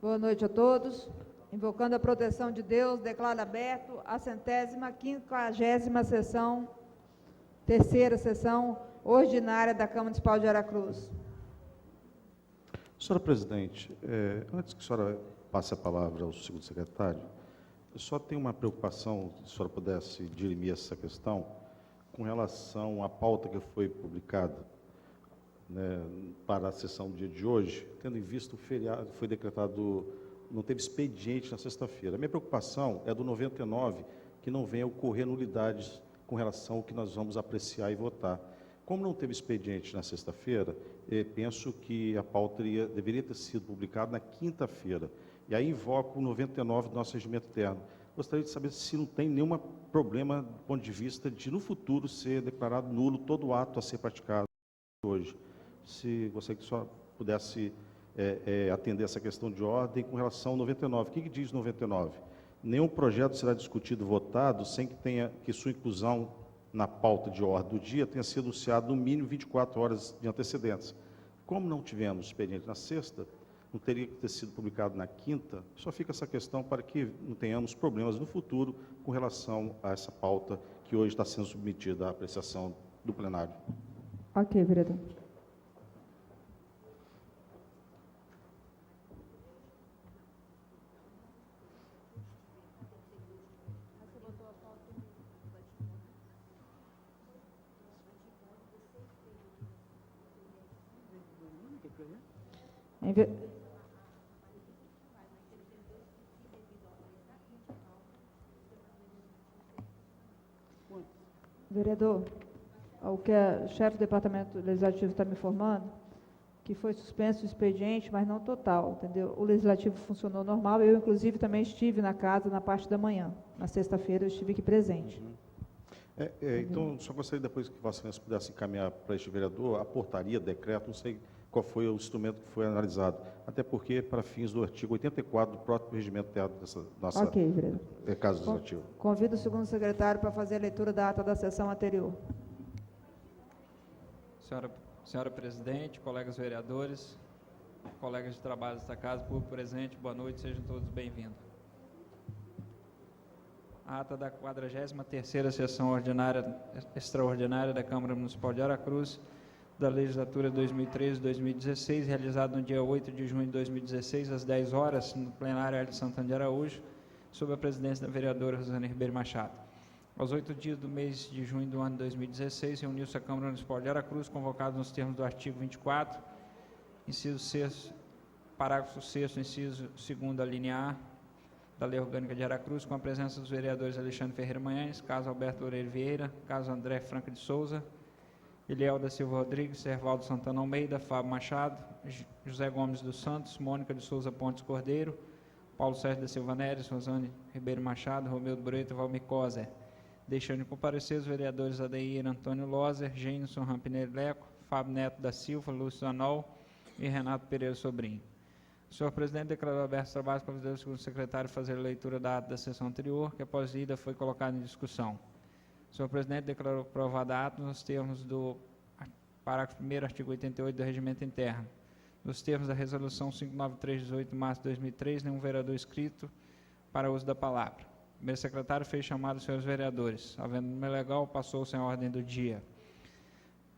Boa noite a todos. Invocando a proteção de Deus, declaro aberto a 150ª sessão, terceira sessão ordinária da Câmara Municipal de Aracruz. Senhora presidente, antes que a senhora passe a palavra ao segundo secretário, eu só tenho uma preocupação, se a senhora pudesse dirimir essa questão, com relação à pauta que foi publicada, né, para a sessão do dia de hoje, tendo em vista o feriado, foi decretado, não teve expediente na sexta-feira. A minha preocupação é do 99, que não venha ocorrer nulidades com relação ao que nós vamos apreciar e votar. Como não teve expediente na sexta-feira, penso que a pauta deveria ter sido publicada na quinta-feira. E aí invoco o 99 do nosso regimento interno. Gostaria de saber se não tem nenhum problema do ponto de vista de, no futuro, ser declarado nulo todo ato a ser praticado hoje. Se você que só pudesse atender essa questão de ordem com relação ao 99. O que diz 99? Nenhum projeto será discutido e votado sem que sua inclusão na pauta de ordem do dia tenha sido anunciado no mínimo 24 horas de antecedência. Como não tivemos expediente na sexta, não teria que ter sido publicado na quinta, só fica essa questão para que não tenhamos problemas no futuro com relação a essa pauta que hoje está sendo submetida à apreciação do plenário. Ok, vereador. Vereador, o que o chefe do Departamento Legislativo está me informando, que foi suspenso o expediente, mas não total, entendeu? O Legislativo funcionou normal, eu, inclusive, também estive na casa na parte da manhã. Na sexta-feira, eu estive aqui presente. Então, só gostaria depois que Vossa Excelência pudesse encaminhar para este vereador a portaria, decreto, não sei qual foi o instrumento que foi analisado, até porque para fins do artigo 84 do próprio regimento interno dessa nossa Casa Legislativa. Convido o segundo secretário para fazer a leitura da ata da sessão anterior. Senhora presidente, colegas vereadores, colegas de trabalho desta casa, público presente, boa noite, sejam todos bem-vindos. A ata da 43ª sessão extraordinária da Câmara Municipal de Aracruz, da legislatura 2013-2016, realizado no dia 8 de junho de 2016, às 10 horas, no plenário Hélio Santana de Araújo, sob a presidência da vereadora Rosane Ribeiro Machado. Aos 8 dias do mês de junho do ano de 2016, reuniu-se a Câmara Municipal de Aracruz, convocada nos termos do artigo 24, inciso 6, parágrafo 6º, inciso 2º, a linha A, da Lei Orgânica de Aracruz, com a presença dos vereadores Alexandre Ferreira Manhães, caso Alberto Loureiro Vieira, caso André Franca de Souza, Eliel da Silva Rodrigues, Servaldo Santana Almeida, Fábio Machado, José Gomes dos Santos, Mônica de Souza Pontes Cordeiro, Paulo Sérgio da Silva Neres, Rosane Ribeiro Machado, Romildo Brito, Valmir Coser. Deixando de comparecer os vereadores Adeir Antônio Loser, Gênison Rampineiro Leco, Fábio Neto da Silva, Lúcio Anol e Renato Pereira Sobrinho. O senhor presidente declarou aberto o trabalho para o segundo secretário fazer a leitura da ata da sessão anterior, que após lida foi colocada em discussão. O senhor presidente declarou aprovada a ata nos termos do parágrafo 1º, artigo 88 do regimento interno. Nos termos da resolução 593, 18 de março de 2003, nenhum vereador inscrito para uso da palavra. O primeiro secretário fez chamado os senhores vereadores. Havendo número legal, passou-se a ordem do dia.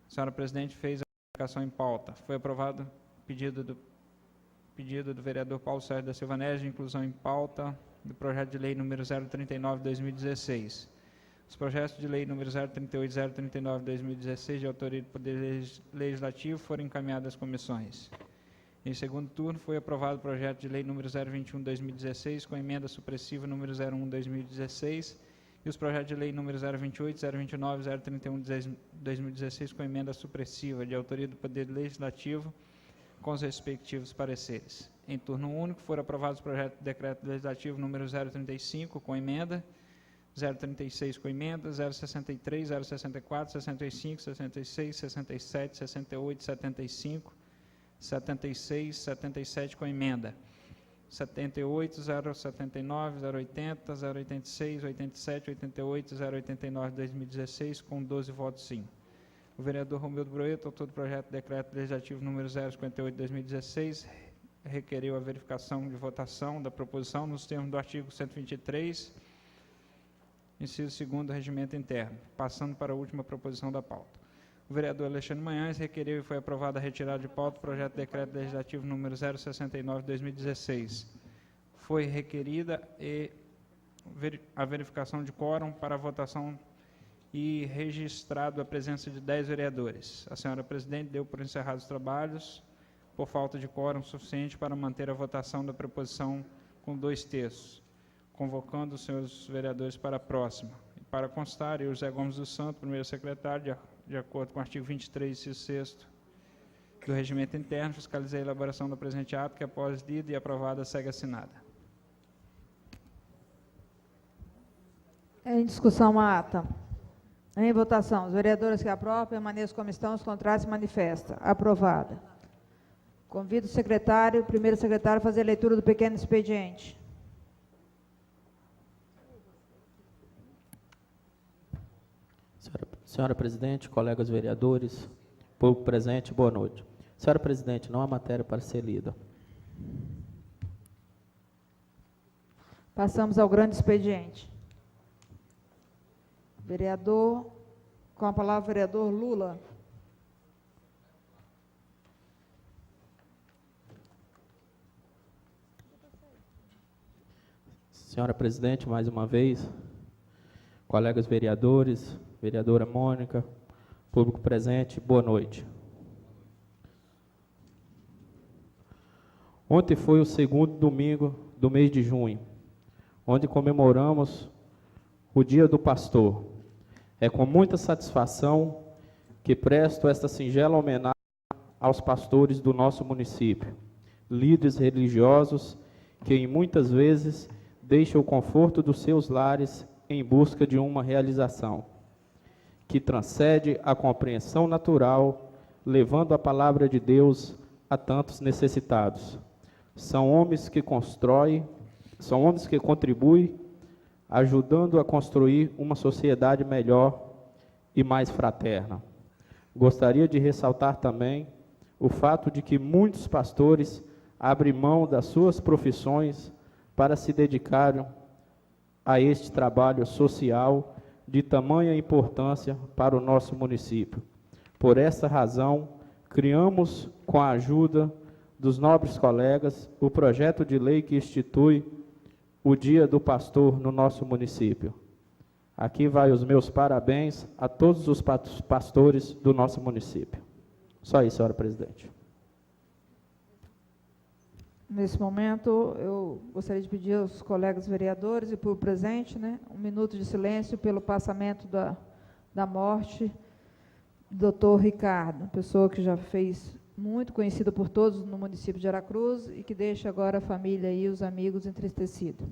A senhora presidente fez a publicação em pauta. Foi aprovado o pedido do vereador Paulo Sérgio da Silva Neres de inclusão em pauta do projeto de lei número 039 de 2016. Os projetos de lei número 038 e 039 de 2016, de autoria do Poder Legislativo, foram encaminhados às comissões. Em segundo turno, foi aprovado o projeto de lei número 021 de 2016, com emenda supressiva número 01 de 2016, e os projetos de lei número 028, 029 e 031 de 2016, com emenda supressiva, de autoria do Poder Legislativo, com os respectivos pareceres. Em turno único, foram aprovados o projeto de decreto legislativo número 035, com emenda, 036 com emenda, 063, 064, 65, 66, 67, 68, 75, 76, 77 com emenda, 78, 079, 080, 086, 87, 88, 089 de 2016, com 12 votos sim. O vereador Romildo Broeto, autor do projeto de decreto legislativo número 058 de 2016, requeriu a verificação de votação da proposição nos termos do artigo 123, inciso 2º do Regimento Interno. Passando para a última proposição da pauta. O vereador Alexandre Manhães requeriu e foi aprovada a retirada de pauta do projeto de decreto legislativo número 069 de 2016. Foi requerida a verificação de quórum para a votação e registrado a presença de 10 vereadores. A senhora presidente deu por encerrados os trabalhos por falta de quórum suficiente para manter a votação da proposição com 2/3, convocando os senhores vereadores para a próxima. E para constar, eu, José Gomes dos Santos, primeiro secretário, de acordo com o artigo 23, inciso 6º do Regimento Interno, fiscalizei a elaboração do presente ato, que após lida e aprovada, segue assinada. Em discussão a ata. Em votação. Os vereadores que aprovam, permaneçam como estão, os contrários se manifestam. Aprovada. Convido o secretário, primeiro secretário, a fazer a leitura do pequeno expediente. Senhora presidente, colegas vereadores, público presente, boa noite. Senhora presidente, não há matéria para ser lida. Passamos ao grande expediente. Vereador, com a palavra, vereador Lula. Senhora presidente, mais uma vez, colegas vereadores, vereadora Mônica, público presente, boa noite. Ontem foi o segundo domingo do mês de junho, onde comemoramos o Dia do Pastor. É com muita satisfação que presto esta singela homenagem aos pastores do nosso município, líderes religiosos que muitas vezes deixam o conforto dos seus lares em busca de uma realização que transcende a compreensão natural, levando a palavra de Deus a tantos necessitados. São homens que constroem, são homens que contribuem, ajudando a construir uma sociedade melhor e mais fraterna. Gostaria de ressaltar também o fato de que muitos pastores abrem mão das suas profissões para se dedicarem a este trabalho social de tamanha importância para o nosso município. Por essa razão, criamos, com a ajuda dos nobres colegas, o projeto de lei que institui o Dia do Pastor no nosso município. Aqui vai os meus parabéns a todos os pastores do nosso município. Só isso, senhora presidente. Nesse momento, eu gostaria de pedir aos colegas vereadores e por presente, um minuto de silêncio pelo passamento da morte do Dr. Ricardo, pessoa que já fez muito conhecida por todos no município de Aracruz e que deixa agora a família e os amigos entristecidos.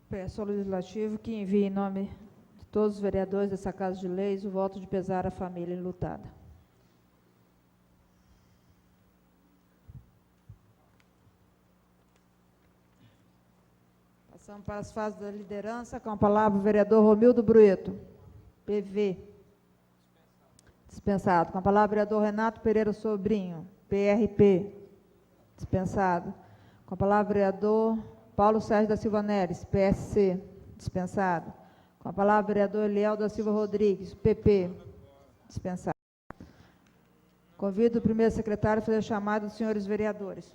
Peço ao Legislativo que envie em nome de todos os vereadores dessa Casa de Leis o voto de pesar à família enlutada. Passamos para as fases da liderança, com a palavra o vereador Romildo Brueto, PV. Dispensado. Com a palavra o vereador Renato Pereira Sobrinho, PRP. Dispensado. Com a palavra o vereador Paulo Sérgio da Silva Neres, PSC, dispensado. Com a palavra, o vereador Eliel da Silva Rodrigues, PP, dispensado. Convido o primeiro secretário a fazer a chamada dos senhores vereadores.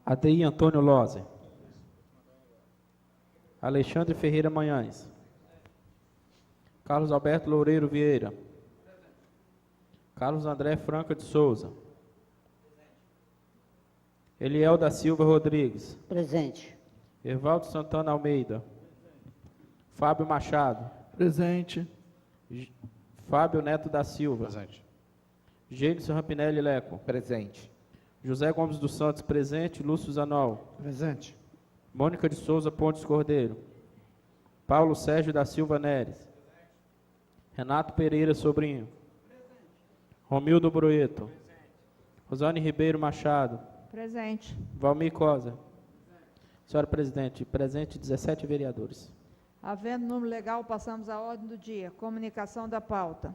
Adeir Antônio Lose. Alexandre Ferreira Manhães. Carlos Alberto Loureiro Vieira. Carlos André Franca de Souza. Eliel da Silva Rodrigues. Presente. Ervaldo Santana Almeida. Fábio Machado. Presente. Fábio Neto da Silva. Presente. Gênison Rampinelli Leco. Presente. José Gomes dos Santos, presente. Lúcio Zanol. Presente. Mônica de Souza Pontes Cordeiro. Paulo Sérgio da Silva Neres. Renato Pereira Sobrinho. Romildo Broeto. Rosane Ribeiro Machado. Presente. Valmir Cosa. Senhora presidente, presente 17 vereadores. Havendo número legal, passamos à ordem do dia. Comunicação da pauta.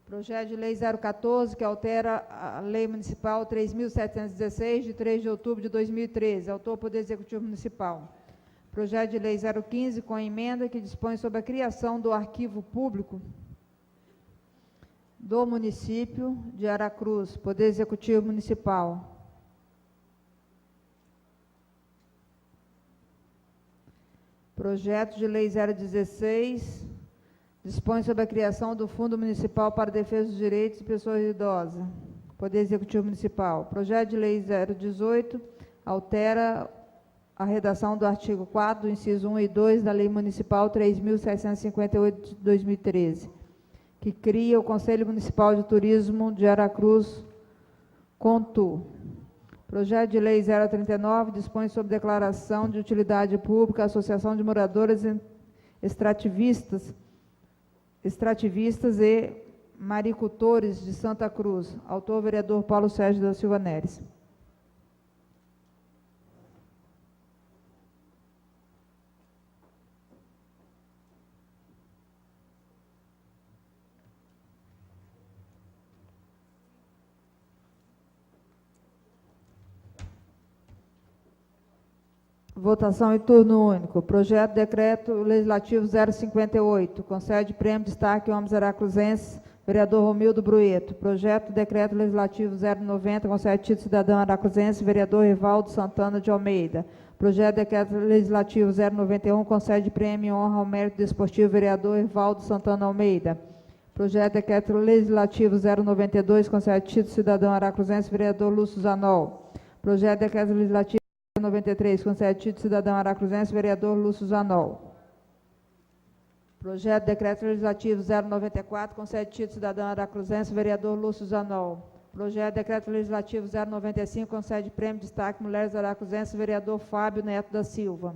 Projeto de Lei 014, que altera a Lei Municipal 3.716, de 3 de outubro de 2013. Autor, Poder Executivo Municipal. Projeto de Lei 015, com emenda que dispõe sobre a criação do Arquivo Público do município de Aracruz. Poder Executivo Municipal. Projeto de Lei 016, dispõe sobre a criação do Fundo Municipal para a Defesa dos Direitos de Pessoas Idosas. Poder Executivo Municipal. Projeto de Lei 018, altera a redação do artigo 4, do inciso 1 e 2 da Lei Municipal 3.658 de 2013, que cria o Conselho Municipal de Turismo de Aracruz, CONTU. Projeto de Lei 039, dispõe sobre declaração de utilidade pública à Associação de Moradores Extrativistas e Maricultores de Santa Cruz. Autor, vereador Paulo Sérgio da Silva Neres. Votação em turno único. Projeto de Decreto Legislativo 058, concede prêmio de destaque homens aracruzenses, vereador Romildo Brueto. Projeto de Decreto Legislativo 090, concede título cidadão aracruzense, vereador Evaldo Santana de Almeida. Projeto de Decreto Legislativo 091, concede prêmio em honra ao mérito desportivo, vereador Evaldo Santana Almeida. Projeto de Decreto Legislativo 092, concede título cidadão aracruzense, vereador Lúcio Zanol. Projeto de Decreto Legislativo 93, concede título cidadão aracruzense, vereador Lúcio Zanol. Projeto de Decreto Legislativo 094, concede título cidadão aracruzense, vereador Lúcio Zanol. Projeto de Decreto Legislativo 095, concede prêmio de destaque Mulheres Aracruzenses, vereador Fábio Neto da Silva.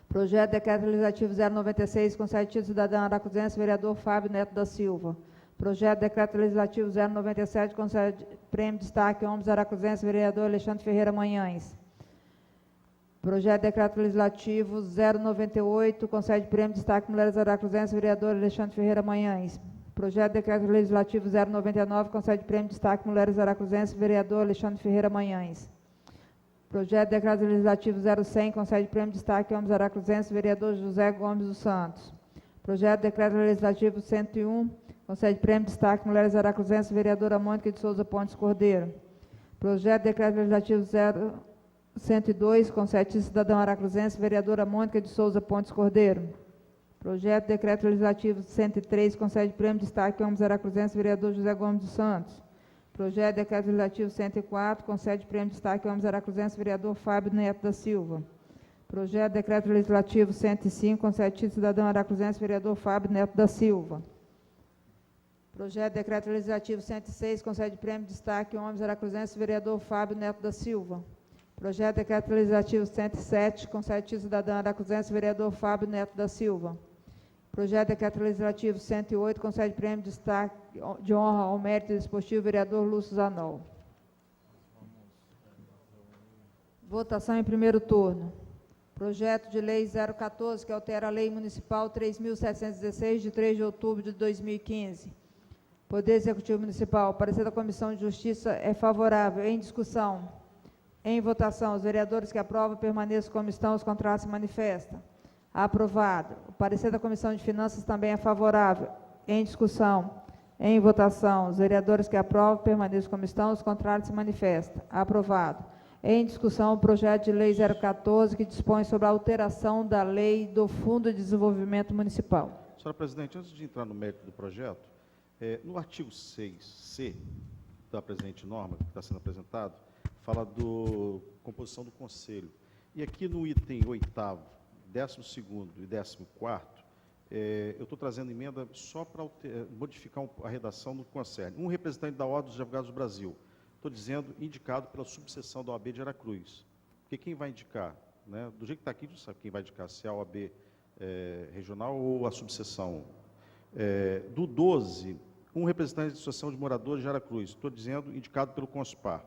Projeto de Decreto Legislativo 096, concede título cidadão aracruzense, vereador Fábio Neto da Silva. Projeto de Decreto Legislativo 097, concede prêmio de destaque Homens Aracruzenses, vereador Alexandre Ferreira Manhães. Projeto de Decreto Legislativo 098, concede prêmio de destaque Mulheres Aracruzenses, vereador Alexandre Ferreira Manhães. Projeto de Decreto Legislativo 099, concede prêmio de destaque Mulheres Aracruzenses, vereador Alexandre Ferreira Manhães. Projeto de Decreto Legislativo 0100, concede prêmio de destaque Homens Aracruzenses, vereador José Gomes dos Santos. Projeto de Decreto Legislativo 101, concede prêmio de destaque Mulheres Aracruzenses, vereadora Mônica de Souza Pontes Cordeiro. Projeto de Decreto Legislativo 102, concede cidadão aracruzense, vereadora Mônica de Souza Pontes Cordeiro. Projeto de Decreto Legislativo 103, concede prêmio de destaque Homens Aracruzenses, vereador José Gomes dos Santos. Projeto de Decreto Legislativo 104, concede prêmio de destaque Homens Aracruzenses, vereador Fábio Neto da Silva. Projeto de Decreto Legislativo 105, concede cidadão aracruzense, vereador Fábio Neto da Silva. Projeto de Decreto Legislativo 106, concede prêmio de destaque Homens Aracruzenses, vereador Fábio Neto da Silva. Projeto de Decreto Legislativo 107, concede cidadão aracruzense, vereador Fábio Neto da Silva. Projeto de Decreto Legislativo 108, concede prêmio de destaque de honra ao mérito desportivo, vereador Lúcio Zanol. Votação em primeiro turno. Projeto de Lei 014, que altera a Lei Municipal 3.716, de 3 de outubro de 2015. Poder Executivo Municipal. Parecer da Comissão de Justiça é favorável. Em discussão. Em votação, os vereadores que aprovam permaneçam como estão, os contrários se manifestam. Aprovado. O parecer da Comissão de Finanças também é favorável. Em discussão. Em votação, os vereadores que aprovam permaneçam como estão, os contrários se manifestam. Aprovado. Em discussão, o projeto de lei 014, que dispõe sobre a alteração da lei do Fundo de Desenvolvimento Municipal. Senhora presidente, antes de entrar no mérito do projeto, no artigo 6C da presente norma, que está sendo apresentado, fala do composição do conselho. E aqui no item 8º, 12º e 14º, eu estou trazendo emenda só para modificar a redação do que concerne. Um representante da Ordem dos Advogados do Brasil. Estou dizendo indicado pela subseção da OAB de Aracruz. Porque quem vai indicar? Né? Do jeito que está aqui, a gente sabe quem vai indicar, se é a OAB regional ou a subseção. Do 12, um representante da Associação de Moradores de Aracruz. Estou dizendo indicado pelo CONSPAR.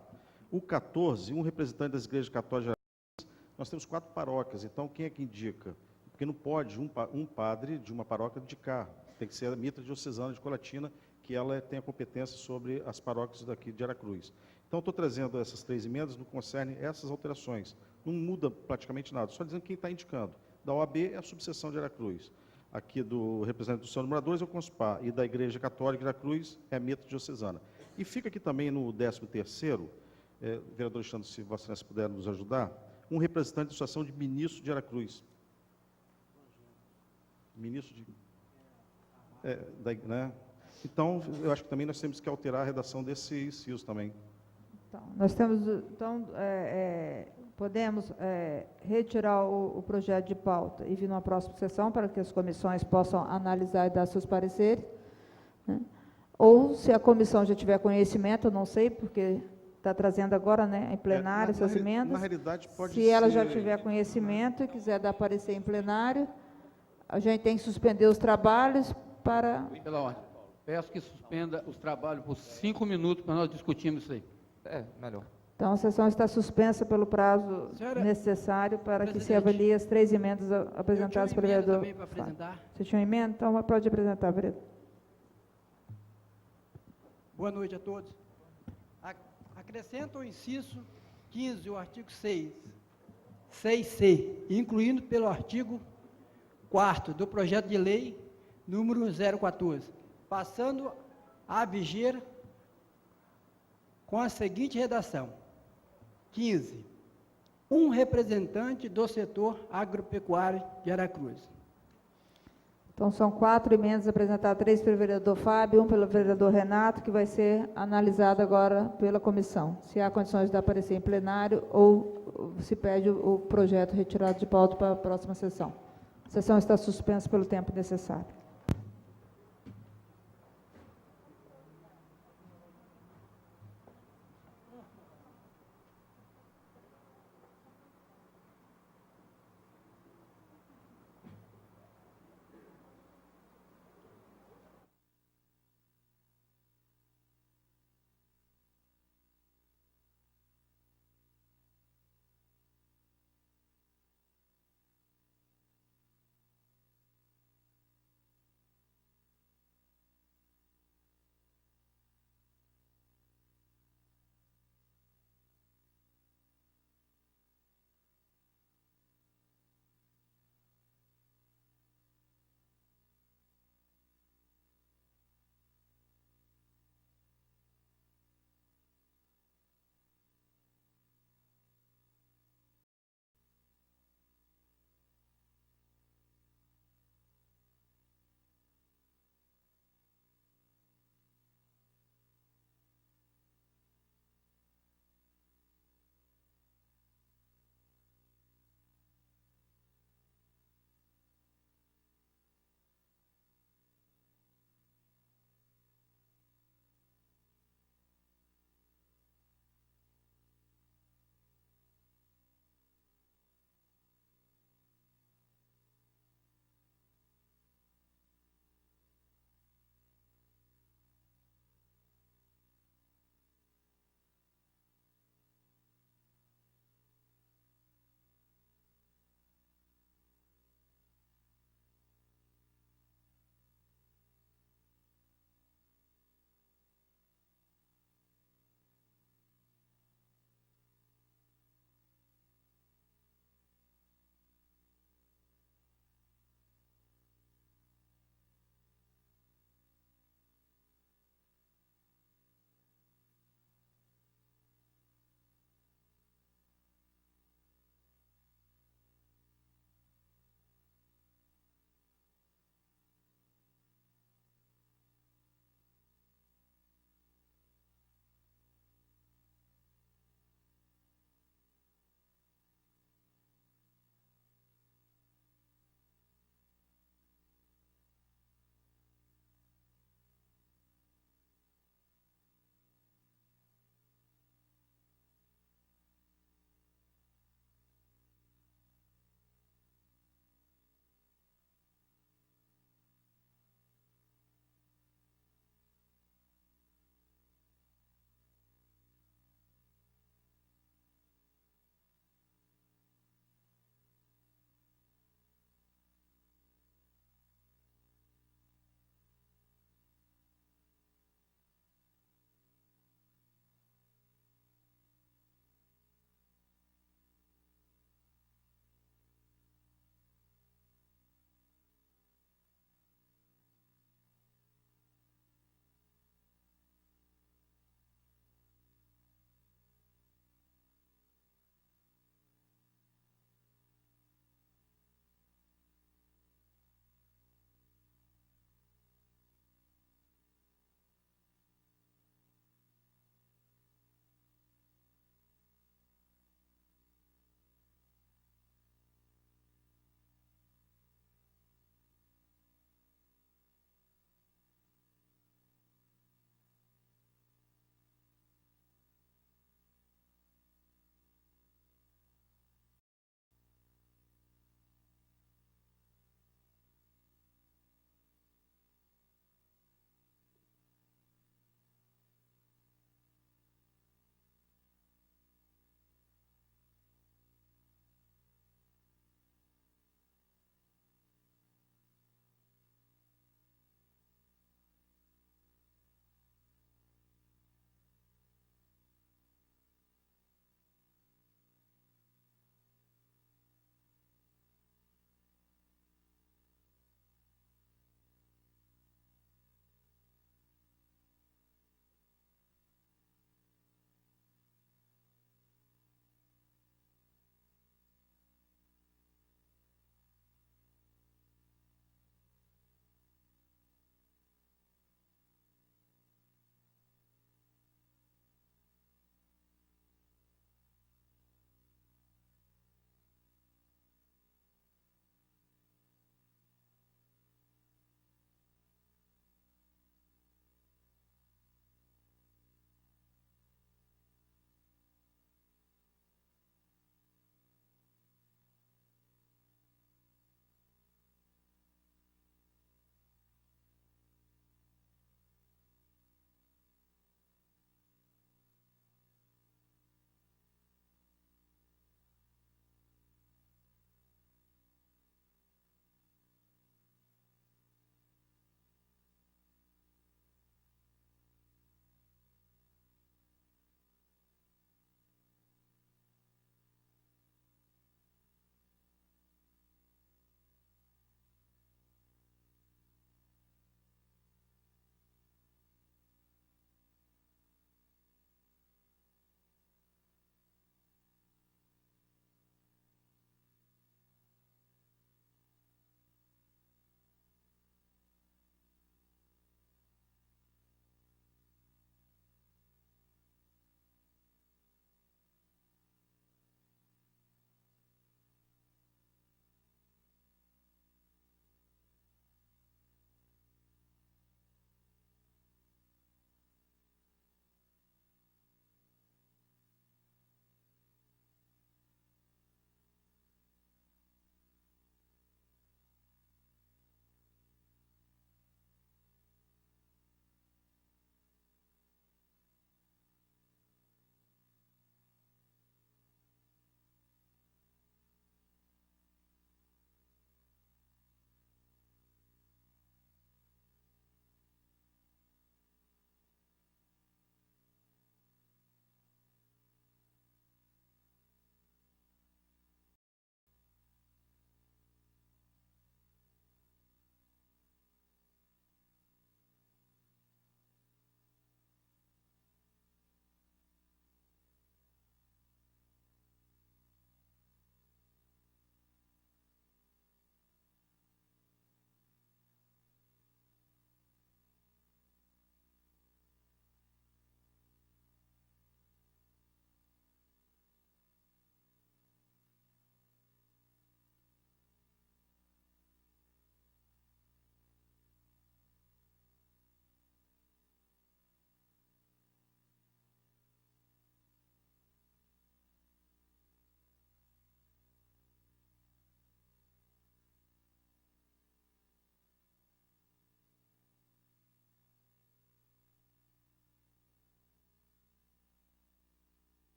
O 14, um representante das igrejas católicas de Aracruz. Nós temos 4 paróquias, então quem é que indica? Porque não pode um padre de uma paróquia indicar, tem que ser a mitra diocesana de Colatina, que ela tem a competência sobre as paróquias daqui de Aracruz. Então, estou trazendo essas 3 emendas no que concerne essas alterações. Não muda praticamente nada, só dizendo quem está indicando. Da OAB é a subseção de Aracruz. Aqui do representante do Associação de Moradores é o CONSPAR, e da Igreja Católica de Aracruz é a mitra diocesana. E fica aqui também no 13º, vereador Alexandre, se Vossa Excelência puder nos ajudar, um representante da Associação de Ministros de Aracruz. Ministro de... né? Então, eu acho que também nós temos que alterar a redação desse inciso também. Então, nós temos, então, podemos retirar o projeto de pauta e vir numa próxima sessão para que as comissões possam analisar e dar seus pareceres, né? Ou, se a comissão já tiver conhecimento, eu não sei, porque está trazendo agora, né, em plenário essas emendas. Na realidade, pode ser... Se ela já tiver conhecimento e quiser dar parecer em plenário, a gente tem que suspender os trabalhos para... Pela ordem. Peço que suspenda os trabalhos por 5 minutos para nós discutirmos isso aí. Melhor. Então, a sessão está suspensa pelo prazo Senhora necessário para que se presidente, avalie as 3 emendas apresentadas pelo vereador. também para apresentar. Você tinha uma emenda? Então, pode apresentar, vereador. Boa noite a todos. Acrescenta o inciso 15, o artigo 6C, incluindo pelo artigo 4º do projeto de lei número 014, passando a viger com a seguinte redação: 15. Um representante do setor agropecuário de Aracruz. Então, são 4 emendas apresentadas, 3 pelo vereador Fábio, 1 pelo vereador Renato, que vai ser analisada agora pela comissão. Se há condições de aparecer em plenário ou se pede o projeto retirado de pauta para a próxima sessão. A sessão está suspensa pelo tempo necessário.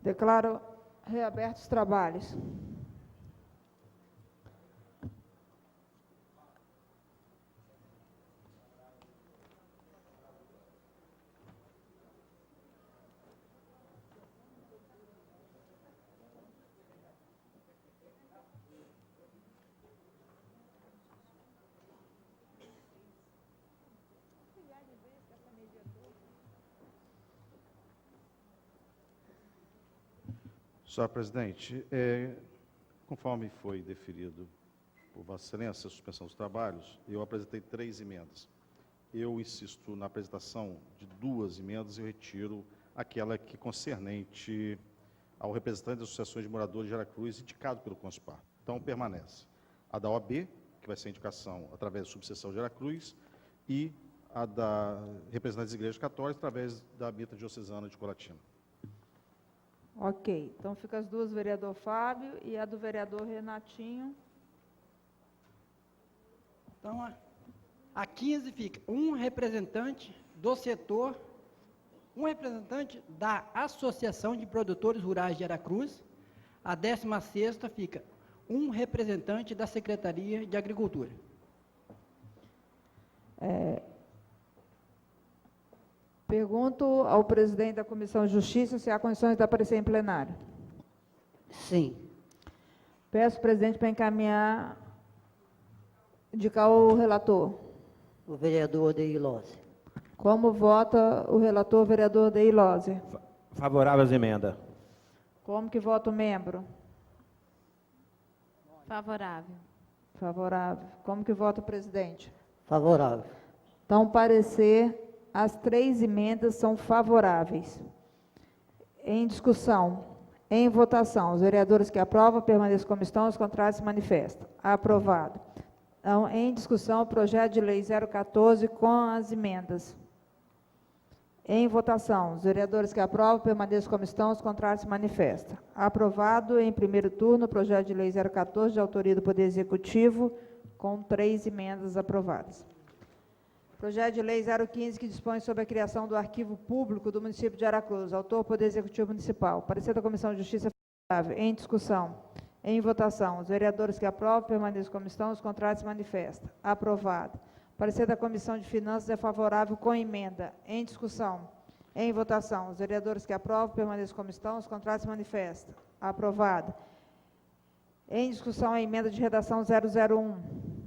Declaro reabertos os trabalhos. Senhor presidente, conforme foi deferido por Vossa Excelência a suspensão dos trabalhos, eu apresentei 3 emendas. Eu insisto na apresentação de 2 emendas e eu retiro aquela que concernente ao representante das associações de moradores de Aracruz, indicado pelo Conspar. Então, permanece a da OAB, que vai ser a indicação através da subseção de Aracruz, e a da representante das igrejas católicas, através da Mita Diocesana de Colatina. Ok, então fica as 2 do vereador Fábio e a do vereador Renatinho. Então, a 15 fica um representante do setor, um representante da Associação de Produtores Rurais de Aracruz. A 16ª fica um representante da Secretaria de Agricultura. Pergunto ao presidente da Comissão de Justiça se há condições de aparecer em plenário. Sim. Peço ao presidente para encaminhar, indicar o relator. O vereador Odeir Lozzi. Como vota o relator, vereador Odeir Lozzi? Favorável às emendas. Como que vota o membro? Favorável. Favorável. Como que vota o presidente? Favorável. Então, parecer, as 3 emendas são favoráveis. Em discussão, em votação, os vereadores que aprovam permaneçam como estão, os contrários se manifestam. Aprovado. Então, em discussão, o projeto de lei 014 com as emendas. Em votação, os vereadores que aprovam permaneçam como estão, os contrários se manifestam. Aprovado em primeiro turno o projeto de lei 014 de autoria do Poder Executivo, com 3 emendas aprovadas. Projeto de lei 015, que dispõe sobre a criação do arquivo público do município de Aracruz. Autor, Poder Executivo Municipal. Parecer da Comissão de Justiça favorável. Em discussão. Em votação. Os vereadores que aprovam permaneçam como estão, os contrários se manifestam. Aprovado. Parecer da Comissão de Finanças é favorável com emenda. Em discussão. Em votação. Os vereadores que aprovam permaneçam como estão, os contrários se manifestam. Aprovado. Em discussão, a emenda de redação 001.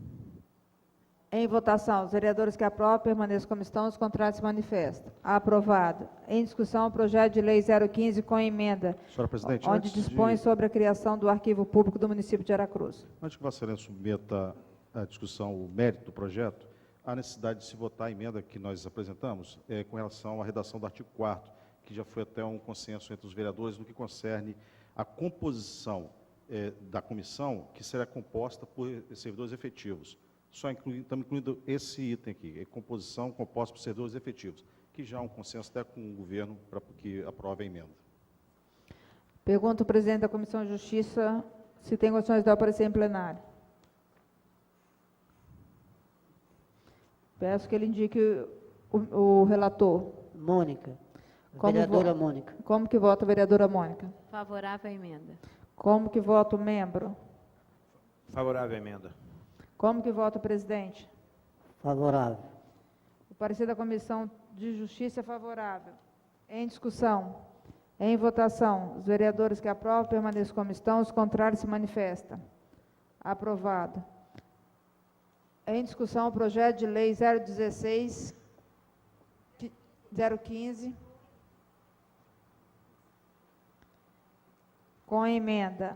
Em votação, os vereadores que aprovam permaneçam como estão, os contrários se manifestam. Aprovado. Em discussão, o projeto de lei 015 com emenda, Senhora presidente, onde dispõe sobre a criação do arquivo público do município de Aracruz. Antes que Vossa Excelência submeta à discussão o mérito do projeto, há necessidade de se votar a emenda que nós apresentamos com relação à redação do artigo 4º, que já foi até um consenso entre os vereadores no que concerne a composição da comissão, que será composta por servidores efetivos. Estamos incluindo esse item aqui, composição composta por servidores efetivos, que já há um consenso até com o governo para que aprove a emenda. Pergunto ao presidente da Comissão de Justiça se tem condições de aparecer em plenário. Peço que ele indique o relator. Mônica. Como Vereadora Mônica. Como que vota a vereadora Mônica? Favorável à emenda. Como que vota o membro? Favorável à emenda. Como que vota o presidente? Favorável. O parecer da Comissão de Justiça é favorável. Em discussão. Em votação. Os vereadores que aprovam permaneçam como estão, os contrários se manifestam. Aprovado. Em discussão, o projeto de lei 015, com a emenda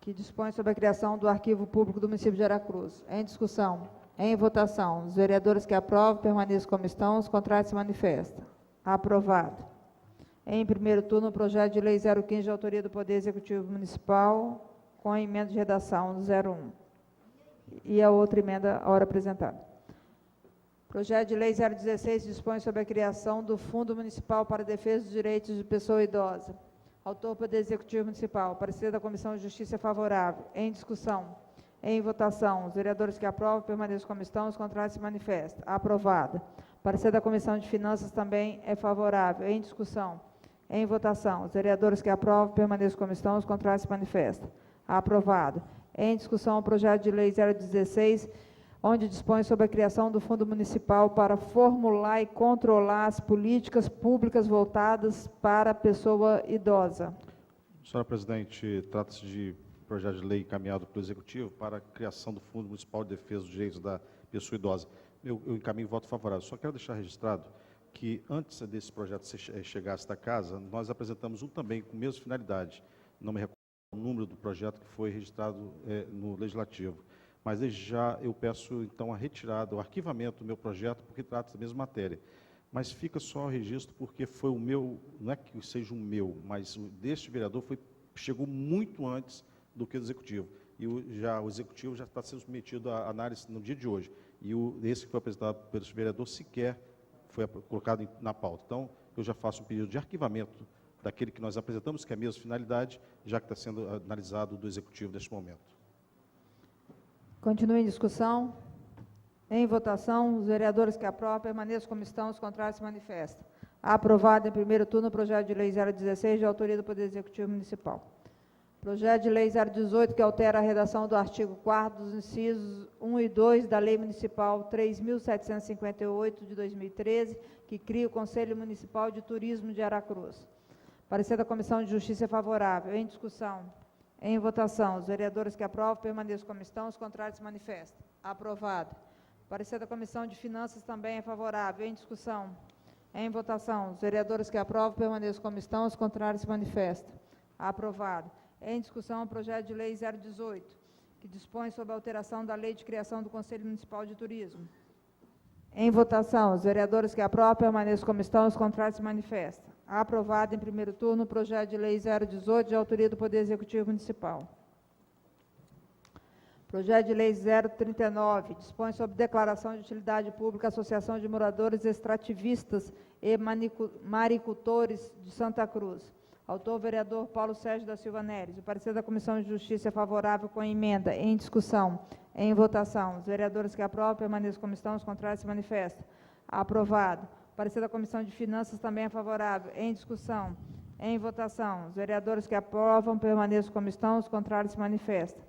que dispõe sobre a criação do arquivo público do município de Aracruz. Em discussão, em votação, os vereadores que aprovam permaneçam como estão, os contrários se manifestam. Aprovado. Em primeiro turno, o projeto de lei 015 de autoria do Poder Executivo Municipal, com a emenda de redação 01. E a outra emenda, a hora apresentada. Projeto de lei 016 dispõe sobre a criação do Fundo Municipal para a Defesa dos Direitos de Pessoa Idosa. Autor, Poder Executivo Municipal. Parecer da Comissão de Justiça é favorável. Em discussão. Em votação. Os vereadores que aprovam permaneçam como estão, os contrários se manifestam. Aprovado. Parecer da Comissão de Finanças também é favorável. Em discussão. Em votação. Os vereadores que aprovam permaneçam como estão, os contrários se manifestam. Aprovado. Em discussão, o projeto de lei 016, onde dispõe sobre a criação do Fundo Municipal para formular e controlar as políticas públicas voltadas para a pessoa idosa. Senhora presidente, trata-se de projeto de lei encaminhado pelo Executivo para a criação do Fundo Municipal de Defesa dos Direitos da Pessoa Idosa. Eu encaminho voto favorável. Só quero deixar registrado que, antes desse projeto chegar a esta casa, nós apresentamos um também com a mesma finalidade. Não me recordo o número do projeto que foi registrado no Legislativo. Mas, desde já, eu peço, então, a retirada, o arquivamento do meu projeto, porque trata da mesma matéria. Mas fica só o registro, porque foi o meu, não é que seja o meu, mas o deste vereador chegou muito antes do que o Executivo. E o Executivo já está sendo submetido à análise no dia de hoje. E esse que foi apresentado pelo vereador sequer foi colocado na pauta. Então, eu já faço um pedido de arquivamento daquele que nós apresentamos, que é a mesma finalidade, já que está sendo analisado do Executivo neste momento. Continue em discussão. Em votação, os vereadores que aprovam permaneçam como estão, os contrários se manifestam. Aprovado em primeiro turno o projeto de lei 016, de autoria do Poder Executivo Municipal. Projeto de lei 018, que altera a redação do artigo 4º dos incisos 1 e 2 da Lei Municipal 3.758, de 2013, que cria o Conselho Municipal de Turismo de Aracruz. Parecer da Comissão de Justiça é favorável. Em discussão. Em votação. Os vereadores que aprovam permaneçam como estão, os contrários se manifestam. Aprovado. Parecer da Comissão de Finanças também é favorável. Em discussão. Em votação. Os vereadores que aprovam permaneçam como estão, os contrários se manifestam. Aprovado. Em discussão, o projeto de lei 018, que dispõe sobre a alteração da Lei de Criação do Conselho Municipal de Turismo. Em votação, os vereadores que aprovam permaneçam como estão, os contrários se manifestam. Aprovado em primeiro turno o projeto de lei 018, de autoria do Poder Executivo Municipal. Projeto de lei 039, dispõe sobre declaração de utilidade pública à Associação de Moradores Extrativistas e Maricultores de Santa Cruz. Autor, vereador Paulo Sérgio da Silva Neres. O parecer da Comissão de Justiça é favorável com emenda. Em discussão. Em votação. Os vereadores que aprovam permaneçam como estão, os contrários se manifestam. Aprovado. O parecer da Comissão de Finanças também é favorável. Em discussão. Em votação. Os vereadores que aprovam permaneçam como estão, os contrários se manifestam.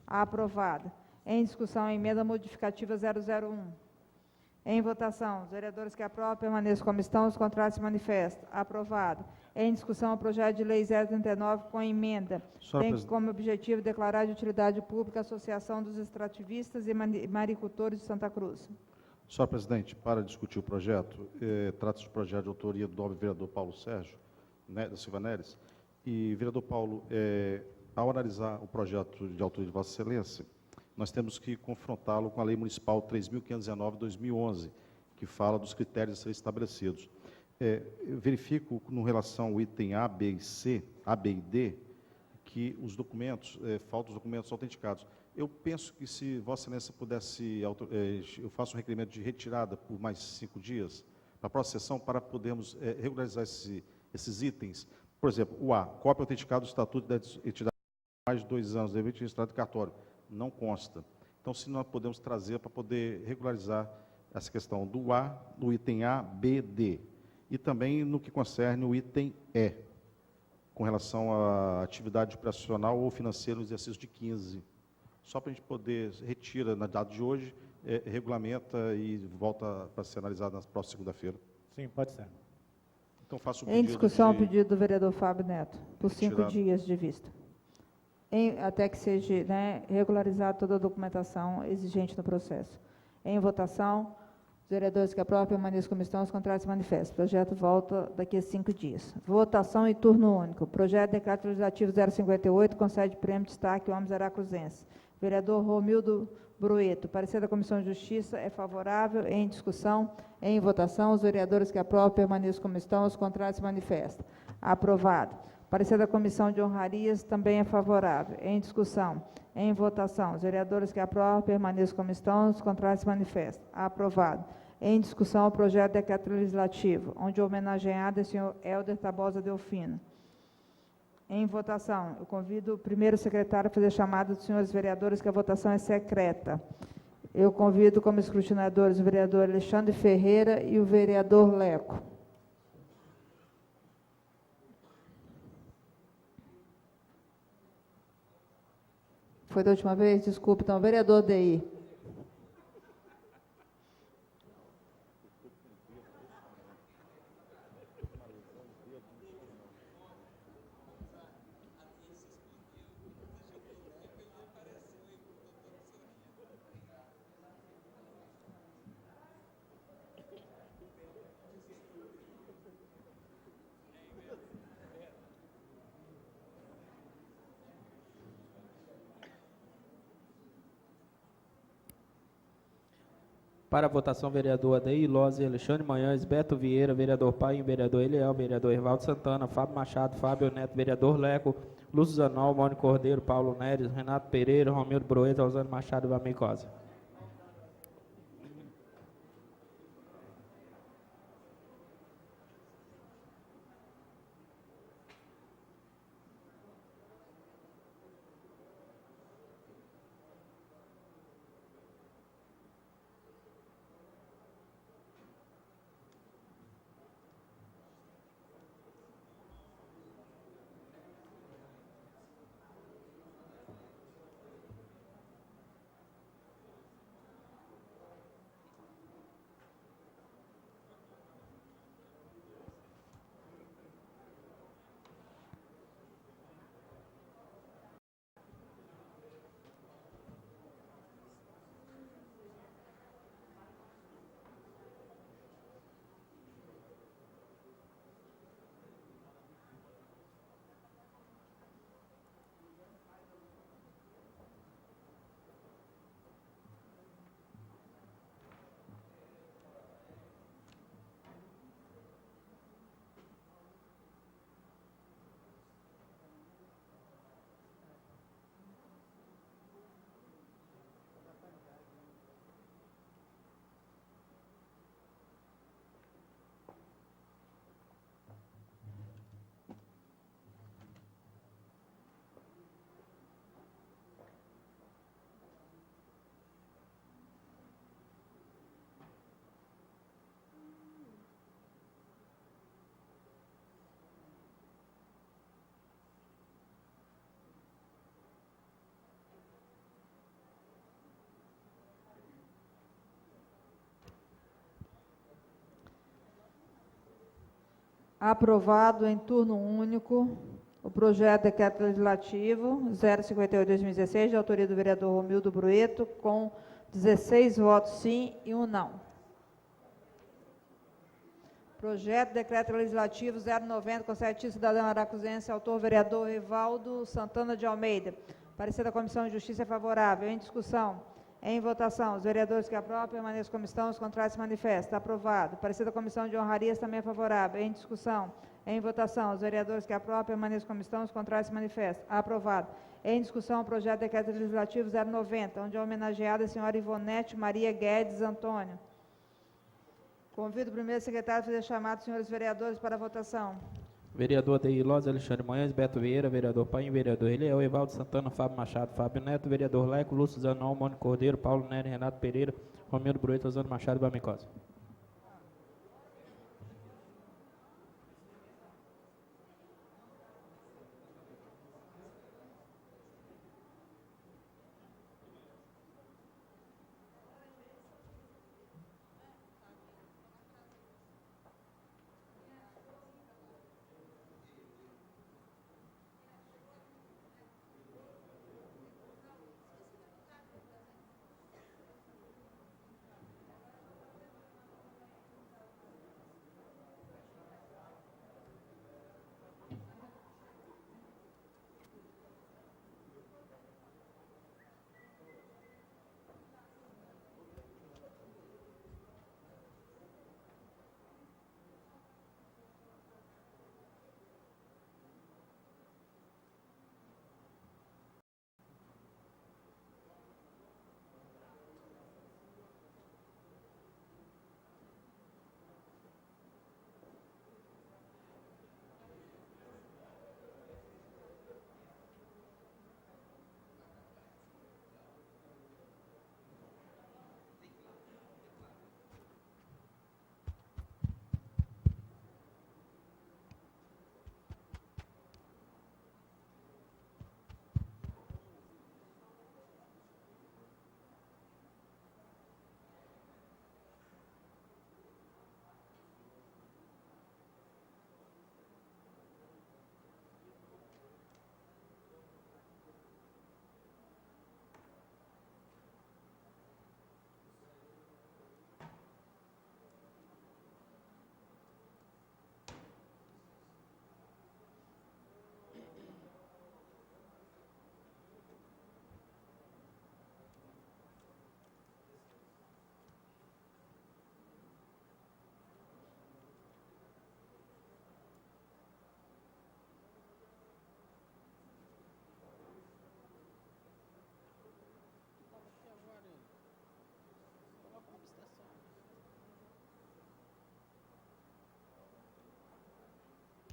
Aprovado. Em discussão, a emenda modificativa 001. Em votação. Os vereadores que aprovam permaneçam como estão, os contrários se manifestam. Aprovado. Em discussão, o projeto de lei 039 com emenda. Tem como objetivo declarar de utilidade pública a Associação dos Extrativistas e Maricultores de Santa Cruz. Senhora presidente, para discutir o projeto, trata-se de projeto de autoria do nobre vereador Paulo Sérgio, da Silva Neres. E, vereador Paulo, ao analisar o projeto de autoria de Vossa Excelência, nós temos que confrontá-lo com a Lei Municipal 3.519/2011, que fala dos critérios a serem estabelecidos. Eu verifico, com relação ao item A, B e C, A, B e D, que os documentos, faltam os documentos autenticados. Eu penso que, se Vossa Excelência pudesse, eu faço um requerimento de retirada por mais 5 dias, para a próxima sessão, para podermos regularizar esses itens. Por exemplo, o A, cópia autenticada do Estatuto da Entidade de mais de 2 anos, devendo registrado em cartório. Não consta. Então, se nós podemos trazer para poder regularizar essa questão do A, do item A, B, D. E também no que concerne o item E, com relação à atividade operacional ou financeira no exercício de 15. Só para a gente poder, retira na data de hoje, regulamenta e volta para ser analisado na próxima segunda-feira. Sim, pode ser. Então, faço o pedido. Em discussão, o pedido do vereador Fábio Neto, por 5 retirado. dias de vista. Até que seja regularizada toda a documentação exigente no processo. Em votação. Os vereadores que aprovam permaneçam como estão, os contrários se manifestam. O projeto volta daqui a 5 dias. Votação em turno único. Projeto de Decreto Legislativo 058 concede prêmio de destaque homens aracruzenses. Vereador Romildo Brueto. Parecer da Comissão de Justiça é favorável. Em discussão. Em votação. Os vereadores que aprovam permaneçam como estão, os contrários se manifestam. Aprovado. Parecer da Comissão de Honrarias também é favorável. Em discussão. Em votação. Os vereadores que aprovam permaneçam como estão, os contrários se manifestam. Aprovado. Em discussão, o projeto de decreto legislativo, onde o homenageado é o senhor Helder Tabosa Delfino. Em votação. Eu convido o primeiro secretário a fazer chamada dos senhores vereadores, que a votação é secreta. Eu convido como escrutinadores o vereador Alexandre Ferreira e o vereador Leco. Foi da última vez? Desculpe, então. Vereador DI. Para a votação, vereador Adair Lose, Alexandre Manhães, Beto Vieira, vereador Paim, vereador Eliel, vereador Ervaldo Santana, Fábio Machado, Fábio Neto, vereador Leco, Lúcio Zanol, Mônico Cordeiro, Paulo Neres, Renato Pereira, Romildo Broeta, Osano Machado e Vamir Cosa. Aprovado em turno único o projeto de decreto legislativo 058/2016, de autoria do vereador Romildo Broeto, com 16 votos sim e 1 não. Projeto de decreto legislativo 090, Conselho Cidadão Aracuzense, autor vereador Evaldo Santana de Almeida. Parecer da Comissão de Justiça é favorável. Em discussão. Em votação. Os vereadores que aprovam permaneçam como estão, os contrários se manifestam. Aprovado. Parecer da Comissão de Honrarias também é favorável. Em discussão. Em votação. Os vereadores que aprovam permaneçam como estão, os contrários se manifestam. Aprovado. Em discussão, o projeto de decreto legislativo 090, onde é homenageada a senhora Ivonete Maria Guedes Antônio. Convido o primeiro secretário a fazer chamado, senhores vereadores, para a votação. Vereador Adair Lose, Alexandre Manhães, Beto Vieira, vereador Paim, vereador Eliel, Evaldo Santana, Fábio Machado, Fábio Neto, vereador Leco, Lúcio Zanol, Mônico Cordeiro, Paulo Nery, Renato Pereira, Romildo Broeta, Osano Machado e Vamir Cosa.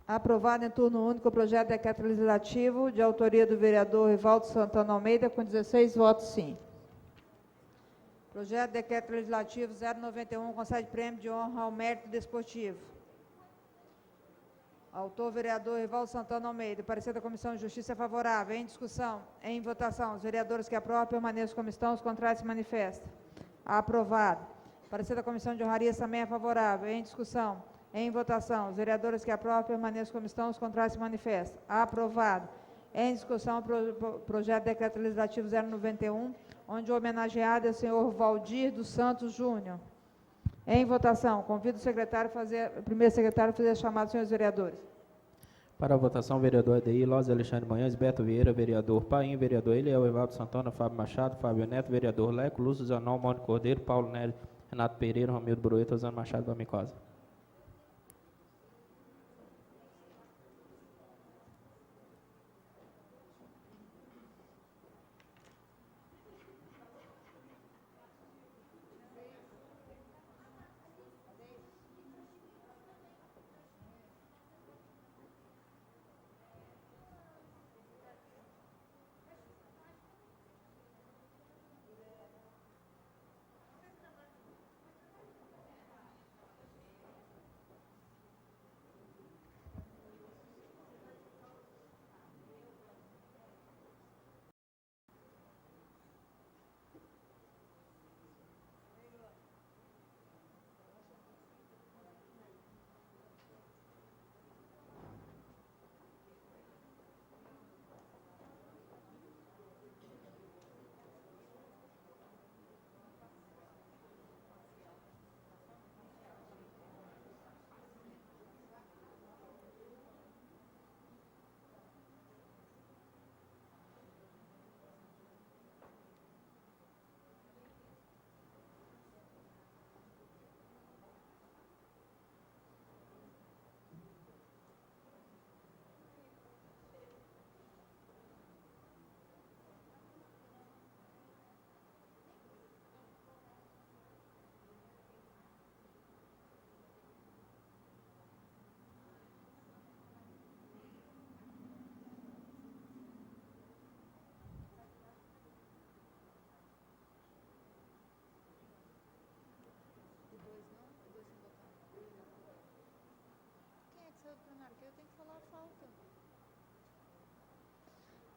Aprovado em turno único o projeto de decreto legislativo de autoria do vereador Rivaldo Santana Almeida, com 16 votos sim. Projeto de decreto legislativo 091, concede prêmio de honra ao mérito desportivo. Autor, vereador Rivaldo Santana Almeida. Parecer da Comissão de Justiça é favorável. Em discussão, em votação. Os vereadores que aprovam permaneçam como estão, os contrários se manifestam. Aprovado. Parecer da Comissão de Honrarias também é favorável. Em discussão, em votação. Os vereadores que aprovam permaneçam como estão, os contrários se manifestam. Aprovado. Em discussão, projeto de decreto legislativo 091, onde o homenageado é o senhor Valdir dos Santos Júnior. Em votação, convido o primeiro secretário a fazer a chamada dos senhores vereadores. Para a votação, vereador ADI, Lóz Alexandre Manhães, Beto Vieira, vereador Paim, vereador Eliel, Evaldo Santana, Fábio Machado, Fábio Neto, vereador Leco, Lúcio Zanol, Mônico Cordeiro, Paulo Nery, Renato Pereira, Romildo Broeta, Rosana Machado, Bamicosa.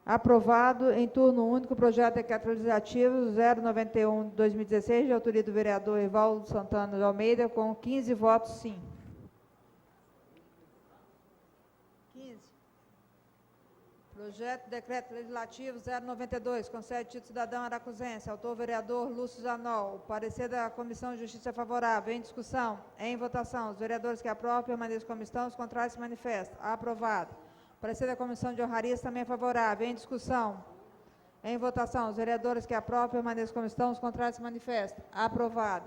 Aprovado em turno único o projeto de decreto legislativo 091 de 2016, de autoria do vereador Rivaldo Santana de Almeida, com 15 votos sim. 15. Projeto de decreto legislativo 092, concede título cidadão aracuzense. Autor vereador Lúcio Zanol. Parecer da Comissão de Justiça é favorável. Em discussão, em votação. Os vereadores que aprovam permaneçam como estão, os contrários se manifestam. Aprovado. Parecer da Comissão de Honrarias também é favorável. Em discussão, em votação. Os vereadores que aprovam permaneçam como estão, os contrários se manifestam. Aprovado.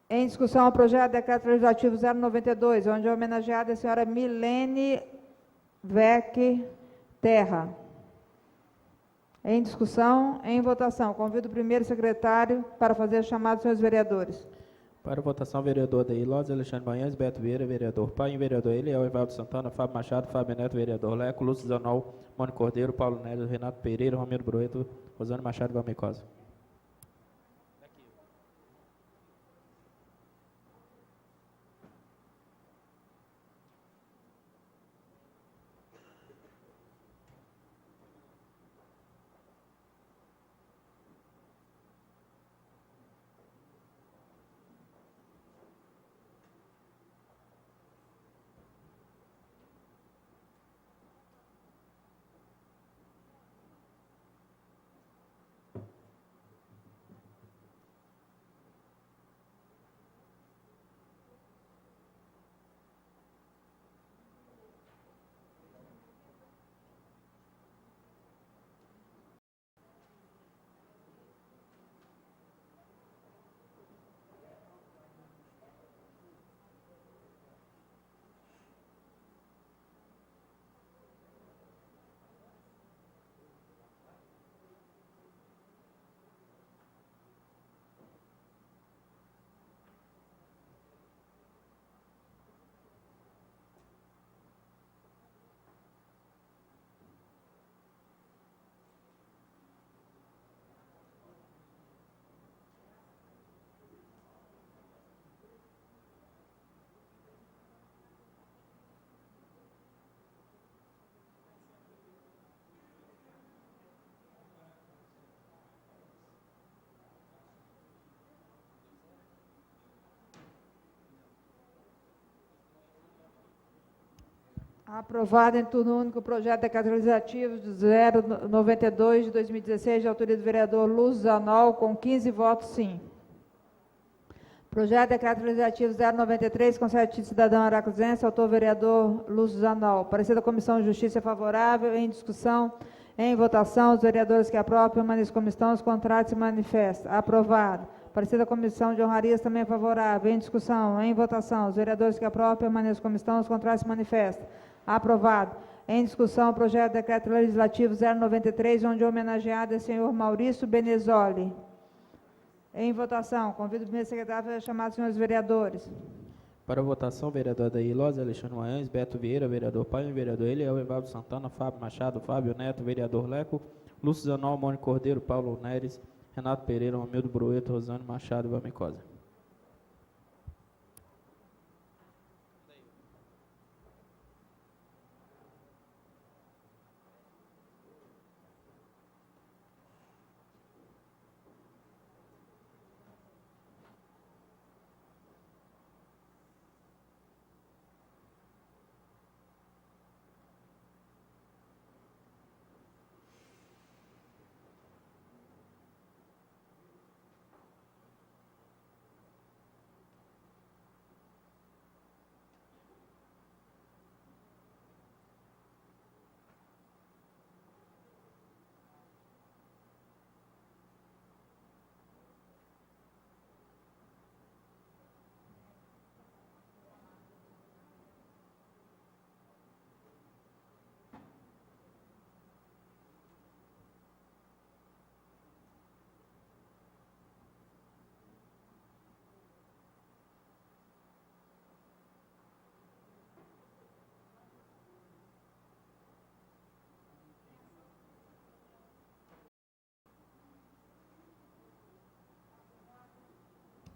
Em discussão, o projeto de decreto legislativo 092, onde é homenageada a senhora Milene Vec Terra. Em discussão, em votação. Convido o primeiro secretário para fazer a chamada dos senhores vereadores. Para a votação, vereador Daí Lóz Alexandre Manhães, Beto Vieira, vereador Paim, vereador Eliel, Evaldo Santana, Fábio Machado, Fábio Neto, vereador Leco, Lúcio Zanol, Mônico Cordeiro, Paulo Nery, Renato Pereira, Romildo Broeta, Rosana Machado, Bamicosa. Aprovado em turno único o projeto de decreto legislativo de 092 de 2016, de autoria do vereador Lúcio Zanol, com 15 votos sim. Projeto de decreto legislativo 093, concede título cidadão aracuzense, autor vereador Lúcio Zanol. Parecer da Comissão de Justiça é favorável, em discussão, em votação, os vereadores que aprovam permanecem como estão, os contrários se manifestam. Aprovado. Parecer da Comissão de Honrarias também é favorável, em discussão, em votação, os vereadores que aprovam permanecem como estão, os contrários se manifestam. Aprovado. Em discussão, o projeto de decreto legislativo 093, onde o homenageado é o senhor Maurício Benezoli. Em votação, convido o primeiro secretário a chamar os senhores vereadores. Para a votação, vereador Adair Lopes, Alexandre Maães, Beto Vieira, vereador Paim, vereador Eliel, Evaldo Santana, Fábio Machado, Fábio Neto, vereador Leco, Lúcio Zanol, Mônica Cordeiro, Paulo Neres, Renato Pereira, Romildo Brueto, Rosane Machado e Vamicosa.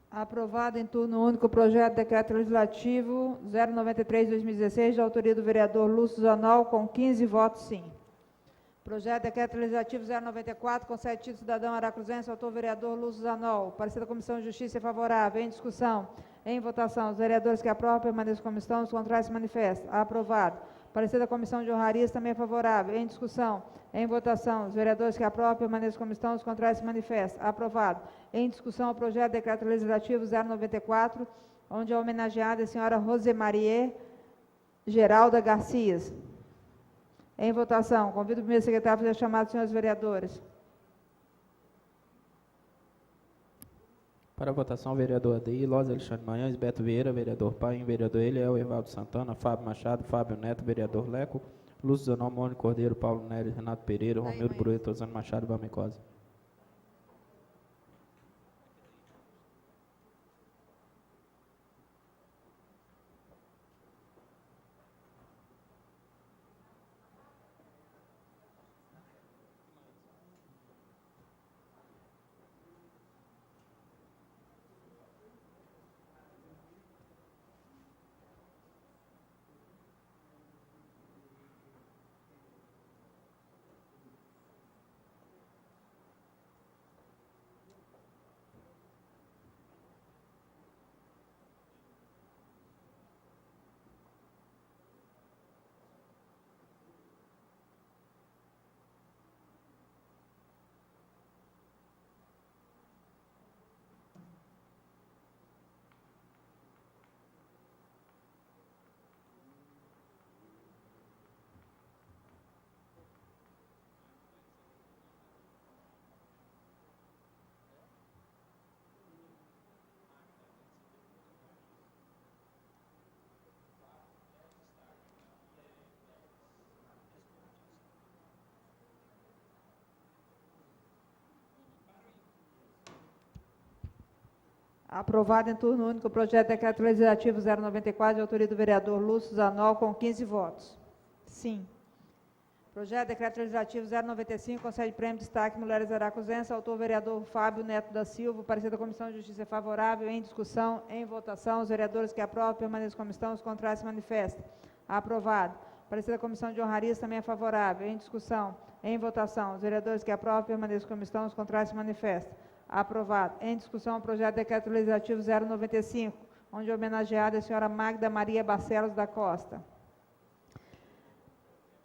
Aprovado em turno único o projeto de decreto legislativo 093 de 2016, de autoria do vereador Lúcio Zanol, com 15 votos sim. Projeto de decreto legislativo 094, concede título cidadão aracruzense, autor vereador Lúcio Zanol. Parecer da Comissão de Justiça é favorável. Em discussão, em votação, os vereadores que aprovam permaneçam como estão, os contrários se manifestam. Aprovado. Parecer da Comissão de Honrarias também é favorável. Em discussão, em votação, os vereadores que aprovam permaneçam como estão, os contrários se manifestam. Aprovado. Em discussão, o projeto de decreto legislativo 094, onde é homenageada a senhora Rosemarie Geralda Garcias. Em votação, convido o primeiro secretário a fazer a chamada dos senhores vereadores. Para a votação, vereador Adair Lopes, Alexandre Maães, Beto Vieira, vereador Paim, vereador Eliel, Evaldo Santana, Fábio Machado, Fábio Neto, vereador Leco, Lúcio Zanol, Mônica Cordeiro, Paulo Neres, Renato Pereira, Romildo Brueto, Rosane Machado e Vamicosa. Aprovado em turno único o projeto de decreto legislativo 094, de autoria do vereador Lúcio Zanol, com 15 votos. Sim. Projeto de decreto legislativo 095, concede prêmio de destaque Mulheres Aracuzenses, autor vereador Fábio Neto da Silva. Parecer da Comissão de Justiça é favorável. Em discussão, em votação, os vereadores que aprovam permaneçam como estão, os contrários se manifestam. Aprovado. Parecer da Comissão de Honrarias também é favorável. Em discussão, em votação, os vereadores que aprovam permaneçam como estão, os contrários se manifestam. Aprovado. Em discussão, o projeto de decreto legislativo 095, onde homenageada é a senhora Magda Maria Barcelos da Costa.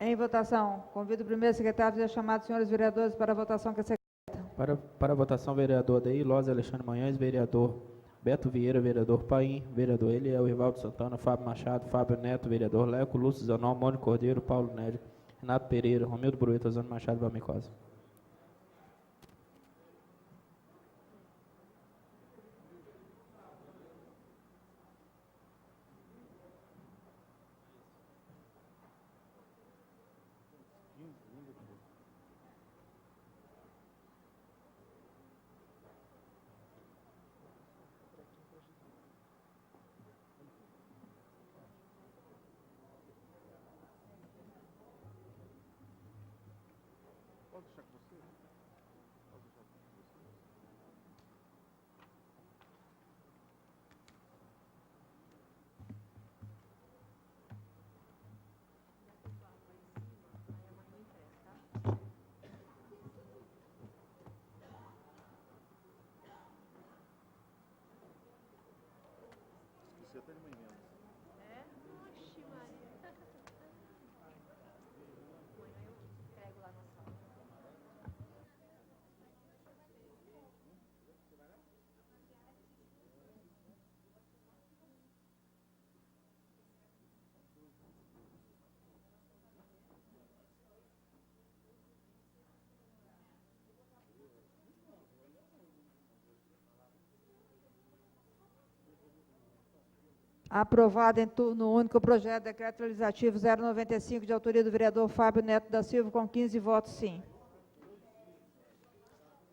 Em votação. Convido o primeiro secretário a fazer a chamada dos senhores vereadores para a votação que é secreta. Para a votação, vereador Adair Lóz Alexandre Manhães, vereador Beto Vieira, vereador Paim, vereador Eliel, Rivaldo Santana, Fábio Machado, Fábio Neto, vereador Leco, Lúcio Zanol, Mônico Cordeiro, Paulo Nédio, Renato Pereira, Romildo Brueto, Osano Machado, Valmicosa. Aprovado em turno único o projeto de decreto legislativo 095, de autoria do vereador Fábio Neto da Silva, com 15 votos sim.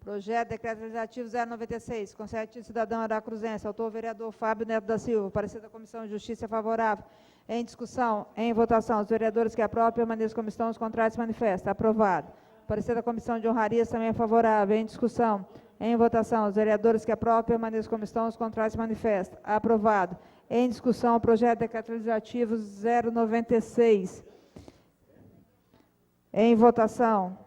Projeto de decreto legislativo 096, concede cidadão aracruzense, autor vereador Fábio Neto da Silva, parecer da Comissão de Justiça é favorável. Em discussão, em votação, os vereadores que aprovam permaneçam como estão, os contrários se manifestam. Aprovado. Parecer da Comissão de Honrarias também é favorável. Em discussão, em votação, os vereadores que aprovam permaneçam como estão, os contrários se manifestam. Aprovado. Em discussão, o projeto de decreto legislativo 096. Em votação,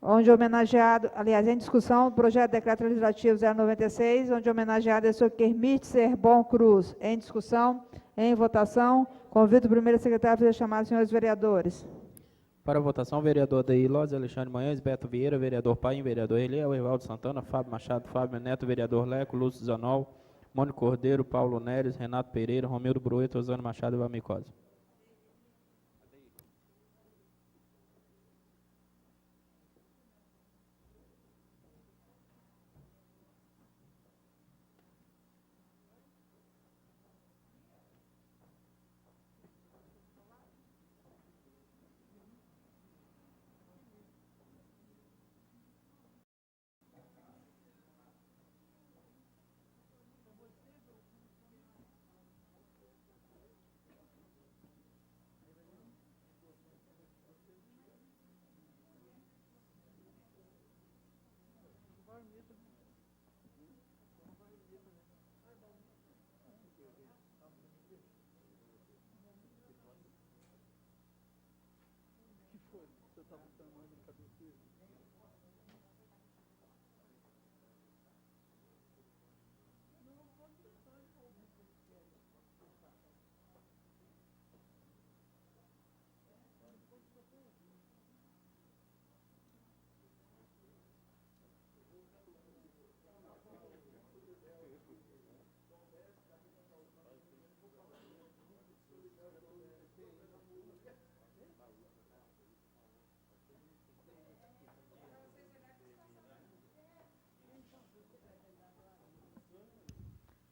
onde homenageado, aliás, em discussão, o projeto de decreto legislativo 096, onde homenageado é o senhor Kermit Serbon Cruz. Em discussão, em votação, convido o primeiro secretário a fazer a chamada dos senhores vereadores. Para a votação, vereador Adair Lóz Alexandre Manhães, Beto Vieira, vereador Paim, vereador Eliel, Rivaldo Santana, Fábio Machado, Fábio Neto, vereador Leco, Lúcio Zanol, Mônico Cordeiro, Paulo Nério, Renato Pereira, Romildo Brueto, Osano Machado e Valmicosa.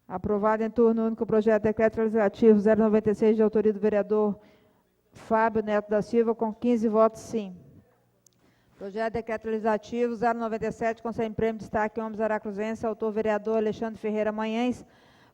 Aprovado em turno único o projeto de decreto legislativo 096, de autoria do vereador Fábio Neto da Silva, com 15 votos sim. Projeto de decreto legislativo 097, concede prêmio de destaque Homens Aracruzenses, autor vereador Alexandre Ferreira Manhães,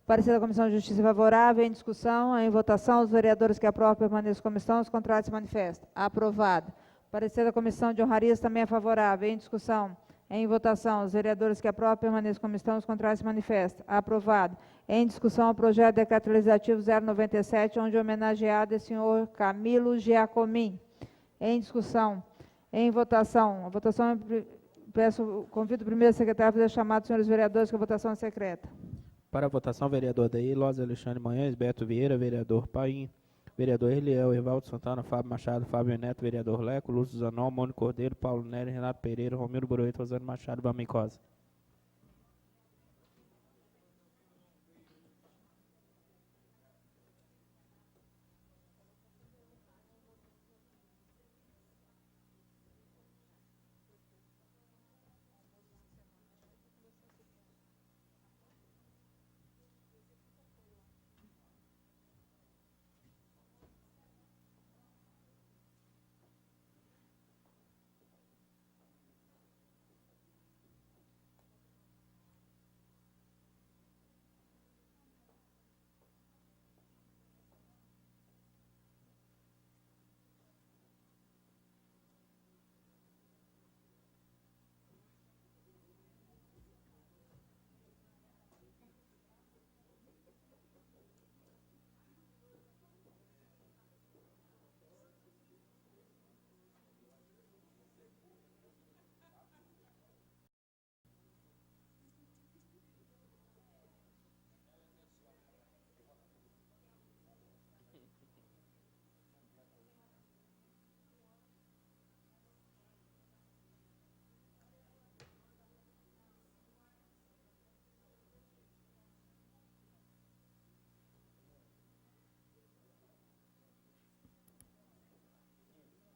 parecer da Comissão de Justiça favorável. Em discussão, em votação, os vereadores que aprovam permaneçam como estão, os contrários se manifestam. Aprovado. Parecer da Comissão de Honrarias também é favorável. Em discussão, em votação, os vereadores que aprovam permaneçam como estão, os contrários se manifestam. Aprovado. Em discussão, o projeto de decreto legislativo 097, onde homenageado é o senhor Camilo Giacomin. Em discussão, em votação. A votação, convido o primeiro secretário a fazer a chamada dos senhores vereadores, que a votação é secreta. Para a votação, vereador Adair Lóz Alexandre Manhães, Beto Vieira, vereador Paim, vereador Eliel, Evaldo Santana, Fábio Machado, Fábio Neto, vereador Leco, Lúcio Zanol, Mônico Cordeiro, Paulo Nery, Renato Pereira, Romildo Broito, Rosane Machado, Vami Cosa.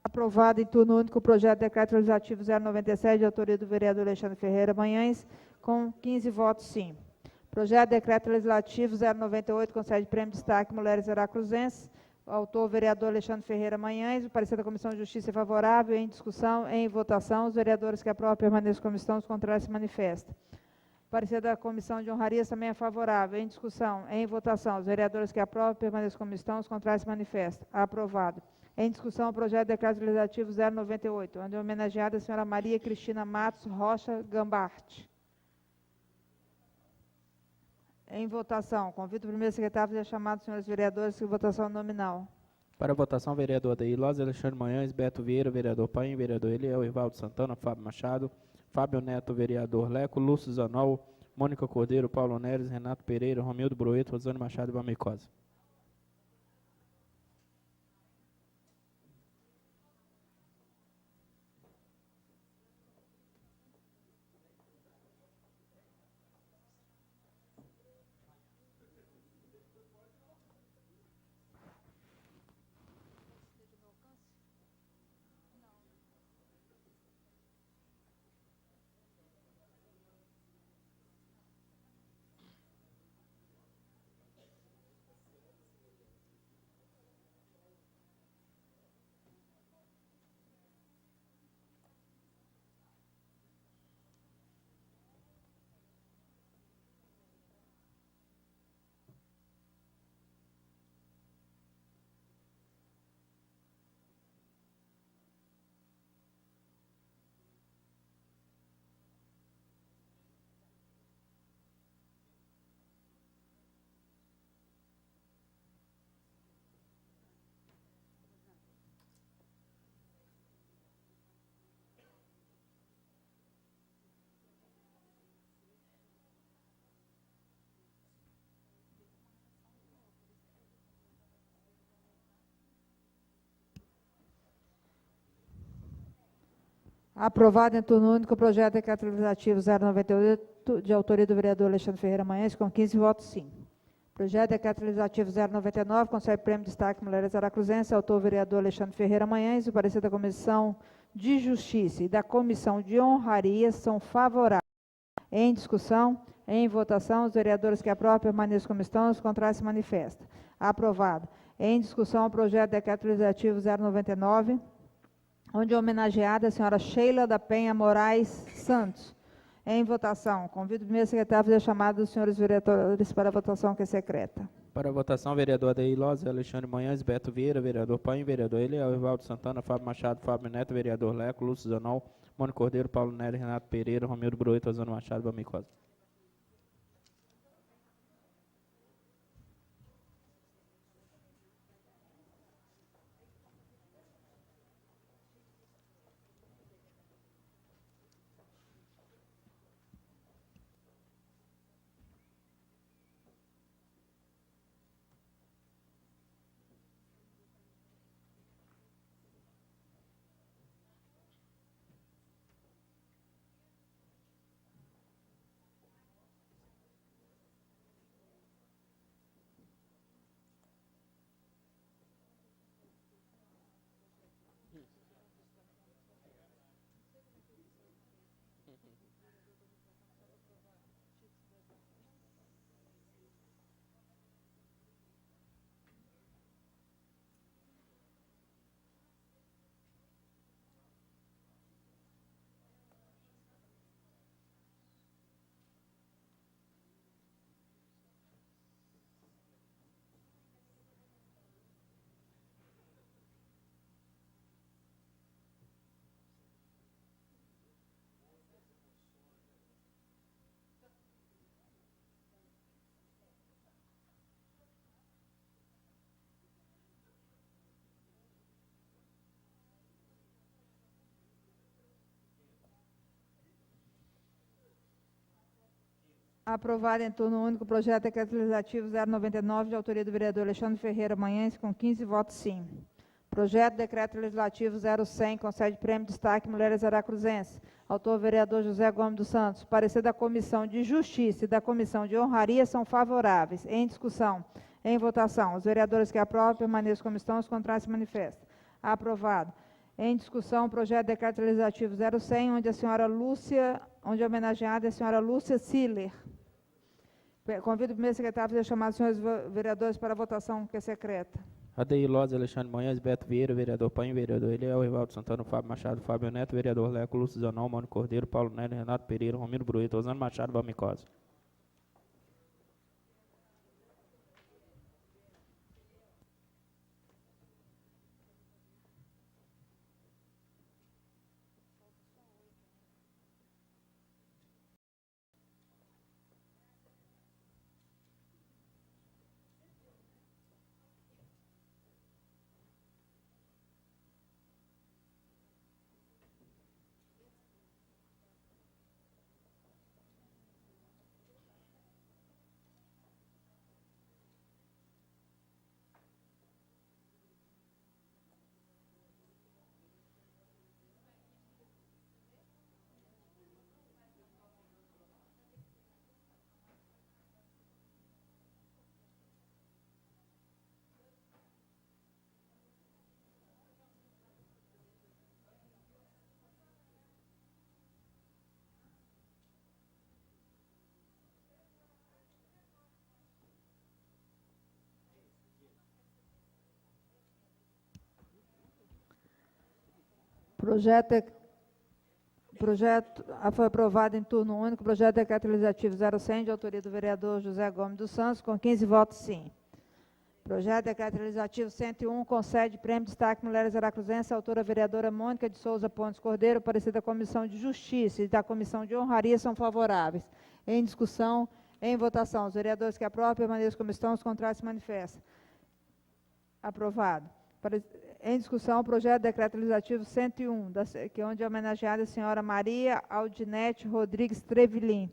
Aprovado em turno único o projeto de decreto legislativo 097, de autoria do vereador Alexandre Ferreira Manhães, com 15 votos sim. Projeto de decreto legislativo 098, concede prêmio de destaque Mulheres Veracruzenses, autor vereador Alexandre Ferreira Manhães, o parecer da Comissão de Justiça é favorável, em discussão, em votação, os vereadores que aprovam permaneçam como estão, os contrários se manifestam. O parecer da Comissão de Honrarias também é favorável, em discussão, em votação, os vereadores que aprovam permaneçam como estão, os contrários se manifestam. Aprovado. Em discussão, o projeto de decreto legislativo 098, onde é homenageada a senhora Maria Cristina Matos Rocha Gambarte. Em votação, convido o primeiro secretário a fazer a chamada dos senhores vereadores, em votação nominal. Para a votação, vereador Adair Loz, Alexandre Manhães, Beto Vieira, vereador Paim, vereador Eliel, Evaldo Santana, Fábio Machado, Fábio Neto, vereador Leco, Lúcio Zanol, Mônica Cordeiro, Paulo Neres, Renato Pereira, Romildo Broito, Rosane Machado e Vami Cosa. Aprovado em turno único o projeto de decreto legislativo 098, de autoria do vereador Alexandre Ferreira Manhães, com 15 votos sim. Projeto de decreto legislativo 099, concede prêmio de destaque Mulheres Veracruzenses, autor vereador Alexandre Ferreira Manhães, o parecer da Comissão de Justiça e da Comissão de Honrarias são favoráveis. Em discussão, em votação, os vereadores que aprovam permaneçam como estão, os contrários se manifestam. Aprovado. Em discussão, o projeto de decreto legislativo 099, onde é homenageada a senhora Sheila da Penha Moraes Santos. Em votação, convido o primeiro secretário a fazer a chamada dos senhores vereadores para a votação que é secreta. Para a votação, vereador Adair Loz, Alexandre Manhães, Beto Vieira, vereador Paim, vereador Eliel, Evaldo Santana, Fábio Machado, Fábio Neto, vereador Leco, Lúcio Zanol, Mônico Cordeiro, Paulo Nery, Renato Pereira, Romildo Broito, Rosane Machado, Vami Cosa. Aprovado em turno único o projeto de decreto legislativo 099, de autoria do vereador Alexandre Ferreira Manhães, com 15 votos sim. Projeto de decreto legislativo 0100, concede prêmio destaque Mulheres Aracruzenses. Autor vereador José Gomes dos Santos. Parecer da Comissão de Justiça e da Comissão de Honraria são favoráveis. Em discussão. Em votação. Os vereadores que aprovam permaneçam como estão, os contrários se manifestam. Aprovado. Em discussão, o projeto de decreto legislativo 0100, onde a homenageada é a senhora Lúcia Siller. Convido o primeiro secretário a fazer chamar os senhores vereadores para a votação, que é secreta. Adeir Lopes, Alexandre Manhães, Beto Vieira, vereador Paim, vereador Eliel, Rivaldo Santana, Fábio Machado, Fábio Neto, vereador Leco, Lúcio Zanol, Mano Cordeiro, Paulo Neto, Renato Pereira, Romiro Brueto, Osano Machado, Valmicosa. Foi aprovado em turno único o projeto de decreto legislativo 0100, de autoria do vereador José Gomes dos Santos, com 15 votos sim. Projeto de decreto legislativo 101, concede prêmio destaque Mulheres Aracruzenses, autora vereadora Mônica de Souza Pontes Cordeiro, parecer da Comissão de Justiça e da Comissão de Honraria são favoráveis. Em discussão, em votação, os vereadores que aprovam permaneçam como estão, os contrários se manifestam. Aprovado. Em discussão, o projeto de decreto legislativo 101, onde é homenageada a senhora Maria Aldinete Rodrigues Trevilim.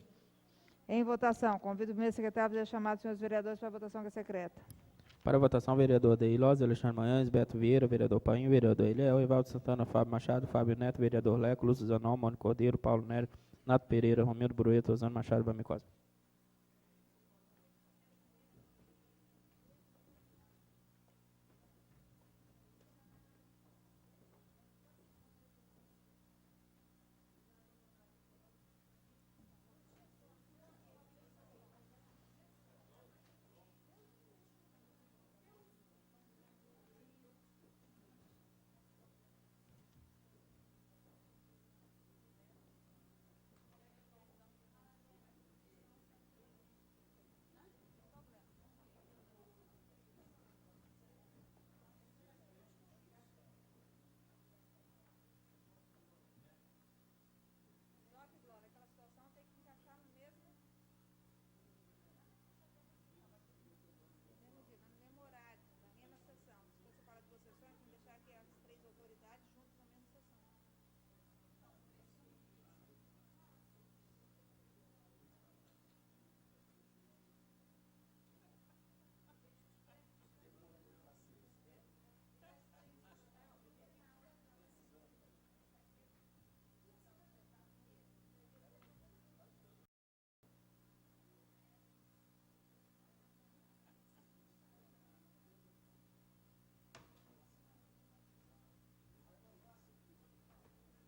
Em votação, convido o primeiro secretário a fazer a chamada dos senhores vereadores para a votação, que é secreta. Para a votação, vereador Adeir Lopes, Alexandre Manhães, Beto Vieira, vereador Paim, vereador Eliel, Rivaldo Santana, Fábio Machado, Fábio Neto, vereador Leco, Lúcio Zanol, Mano Cordeiro, Paulo Neto, Nato Pereira, Romero Brueto, Osano Machado, Valmicosa.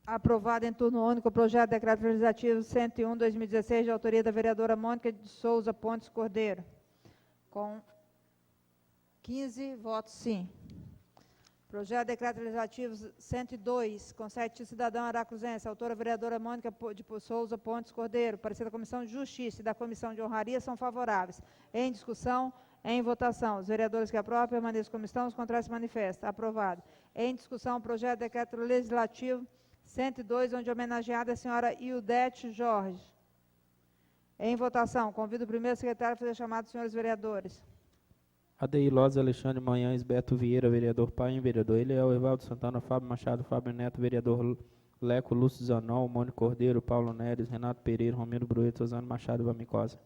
Aprovado em turno único o projeto de decreto legislativo 101/2016, de autoria da vereadora Mônica de Souza Pontes Cordeiro, com 15 votos sim. Projeto de decreto legislativo 102, concede título cidadão aracruzense, autora a vereadora Mônica de Souza Pontes Cordeiro, parecer da Comissão de Justiça e da Comissão de Honraria são favoráveis. Em discussão, em votação. Os vereadores que aprovam permaneçam como estão, os contrários se manifestam. Aprovado. Em discussão, o projeto de decreto legislativo 102, onde homenageada é a senhora Ildete Jorge. Em votação, convido o primeiro secretário a fazer chamado dos senhores vereadores. Adeir Lopes, Alexandre Manhães, Beto Vieira, vereador Paim, vereador Eliel, Evaldo Santana, Fábio Machado, Fábio Neto, vereador Leco, Lúcio Zanol, Mônico Cordeiro, Paulo Neres, Renato Pereira, Romero Brueto, Osano Machado, Vamicosa.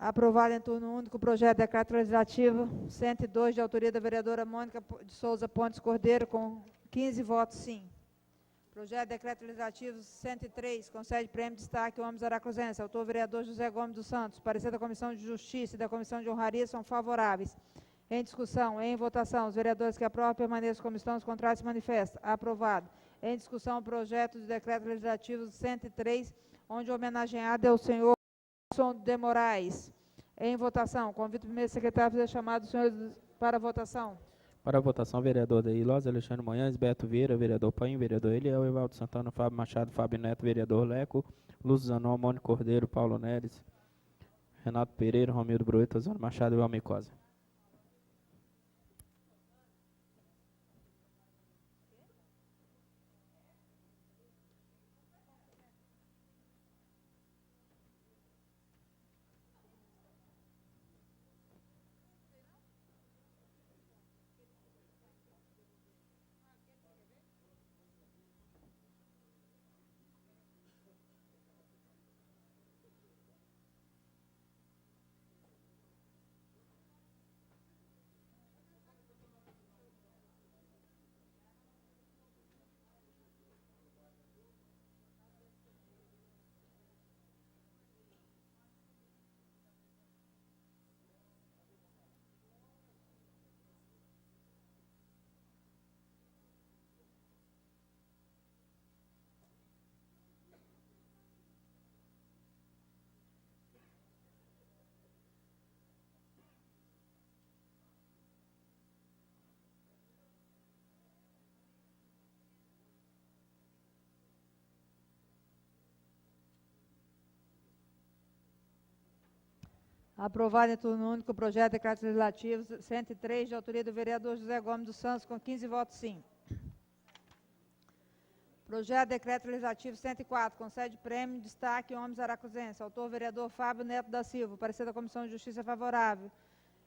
Aprovado em turno único o projeto de decreto legislativo 102, de autoria da vereadora Mônica de Souza Pontes Cordeiro, com 15 votos sim. Projeto de decreto legislativo 103, concede prêmio de destaque ao homem aracruzense, autor vereador José Gomes dos Santos, parecer da Comissão de Justiça e da Comissão de Honraria são favoráveis. Em discussão, em votação, os vereadores que aprovam permaneçam como estão, os contrários se manifestam. Aprovado. Em discussão, o projeto de decreto legislativo 103, onde homenageado é o senhor Wilson de Moraes. Em votação, convido o primeiro secretário a fazer chamado dos senhores para a votação. Para a votação, vereador Adeir Lopes, Alexandre Manhães, Beto Vieira, vereador Paim, vereador Eliel, Evaldo Santana, Fábio Machado, Fábio Neto, vereador Leco, Lúcio Zanol, Mônico Cordeiro, Paulo Neres, Renato Pereira, Romero Brueto, Osano Machado e Valmicosa. Aprovado em turno único o projeto de decreto legislativo 103, de autoria do vereador José Gomes dos Santos, com 15 votos sim. Projeto de decreto legislativo 104, concede prêmio de destaque homens aracruzenses, autor vereador Fábio Neto da Silva, parecer da Comissão de Justiça é favorável,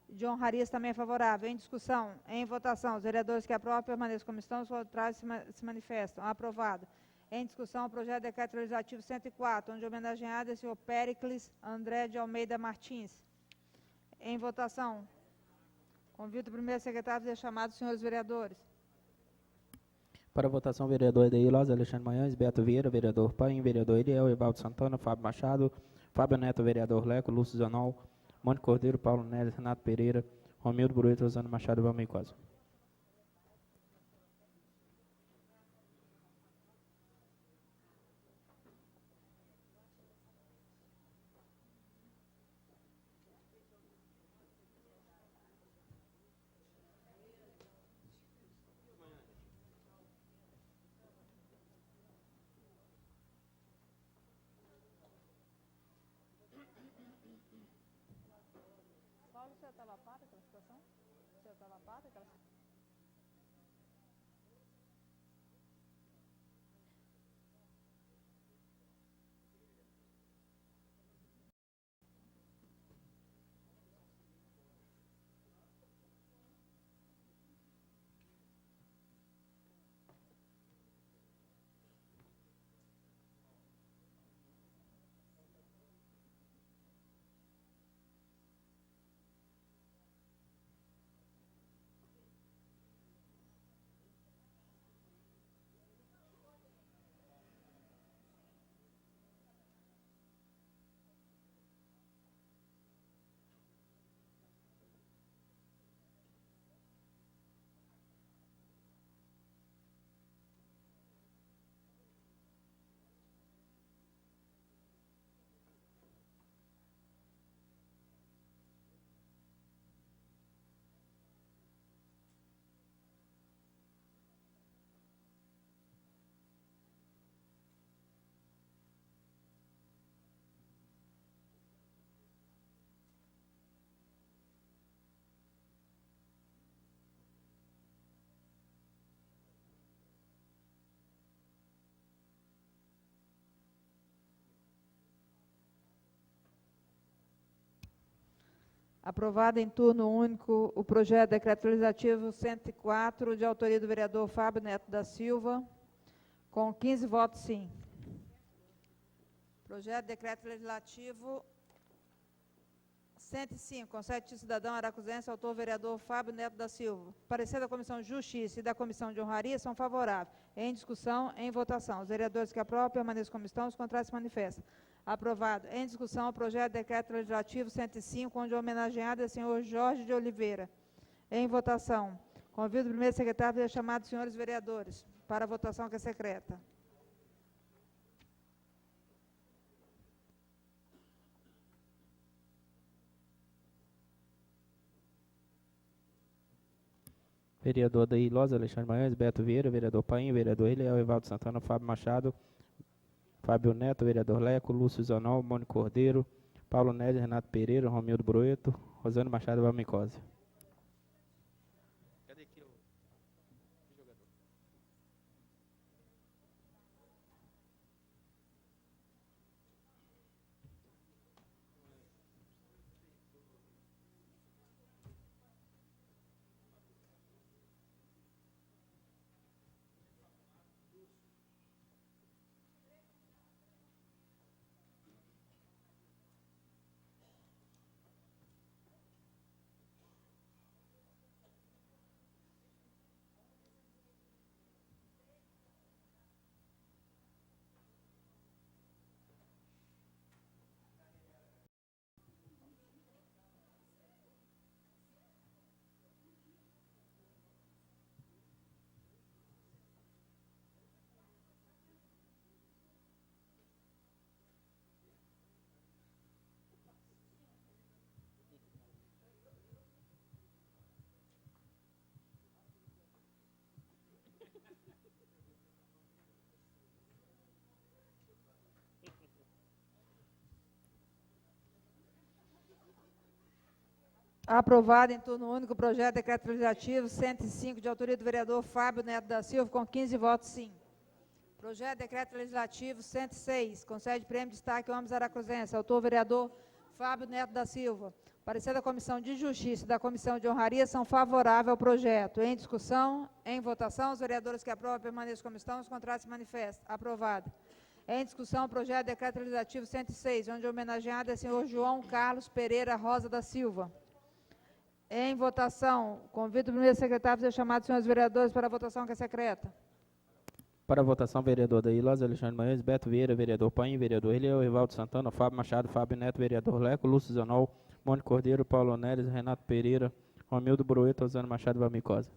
de Honrarias também é favorável. Em discussão, em votação, os vereadores que aprovam permaneçam como estão, os contrários se manifestam. Aprovado. Em discussão, o projeto de decreto legislativo 104, onde homenageado é o senhor Péricles André de Almeida Martins. Em votação, convido o primeiro secretário a fazer chamado dos senhores vereadores. Para a votação, vereador Edeir Loz, Alexandre Manhães, Beto Vieira, vereador Paim, vereador Eliel, Evaldo Santana, Fábio Machado, Fábio Neto, vereador Leco, Lúcio Zanol, Mônica Cordeiro, Paulo Neves, Renato Pereira, Romildo Brueto, Rosana Machado e Valmir Cosa. Paulo, você estava a par daquela situação? Você estava a par daquela situação? Aprovado em turno único o projeto de decreto legislativo 104, de autoria do vereador Fábio Neto da Silva, com 15 votos sim. Projeto de decreto legislativo 105, concede ao cidadão aracuzense, autor vereador Fábio Neto da Silva. Parecer da Comissão de Justiça e da Comissão de Honraria são favoráveis. Em discussão, em votação. Os vereadores que aprovam permaneçam como estão, os contrários se manifestam. Aprovado. Em discussão, o projeto de decreto legislativo 105, onde o homenageado é o senhor Jorge de Oliveira. Em votação. Convido o primeiro secretário a chamar os senhores vereadores para a votação que é secreta. Vereador Edeir Loz, Alexandre Manhães, Beto Vieira, vereador Paim, vereador Eliel, Evaldo Santana, Fábio Machado, Fábio Neto, vereador Leco, Lúcio Zanol, Mônica Cordeiro, Paulo Neves, Renato Pereira, Romildo Brueto, Rosana Machado e Valmir Cosa. Aprovado em turno único o projeto de decreto legislativo 105, de autoria do vereador Fábio Neto da Silva, com 15 votos sim. Projeto de decreto legislativo 106, concede prêmio de destaque ao homens aracuzenses, autor vereador Fábio Neto da Silva. Parecer da Comissão de Justiça e da Comissão de Honraria são favoráveis ao projeto. Em discussão, em votação, os vereadores que aprovam permaneçam como estão, os contrários se manifestam. Aprovado. Em discussão, o projeto de decreto legislativo 106, onde o homenageado é o senhor João Carlos Pereira Rosa da Silva. Em votação, convido o primeiro secretário a ser chamado os senhores vereadores para a votação que é secreta. Para a votação, vereador Daí Lopes, Alexandre Manhães, Beto Vieira, vereador Paim, vereador Eliel, Evaldo Santana, Fábio Machado, Fábio Neto, vereador Leco, Lúcio Zanol, Mônica Cordeiro, Paulo Neres, Renato Pereira, Romildo Broeta, Osana Machado, Valmicosa.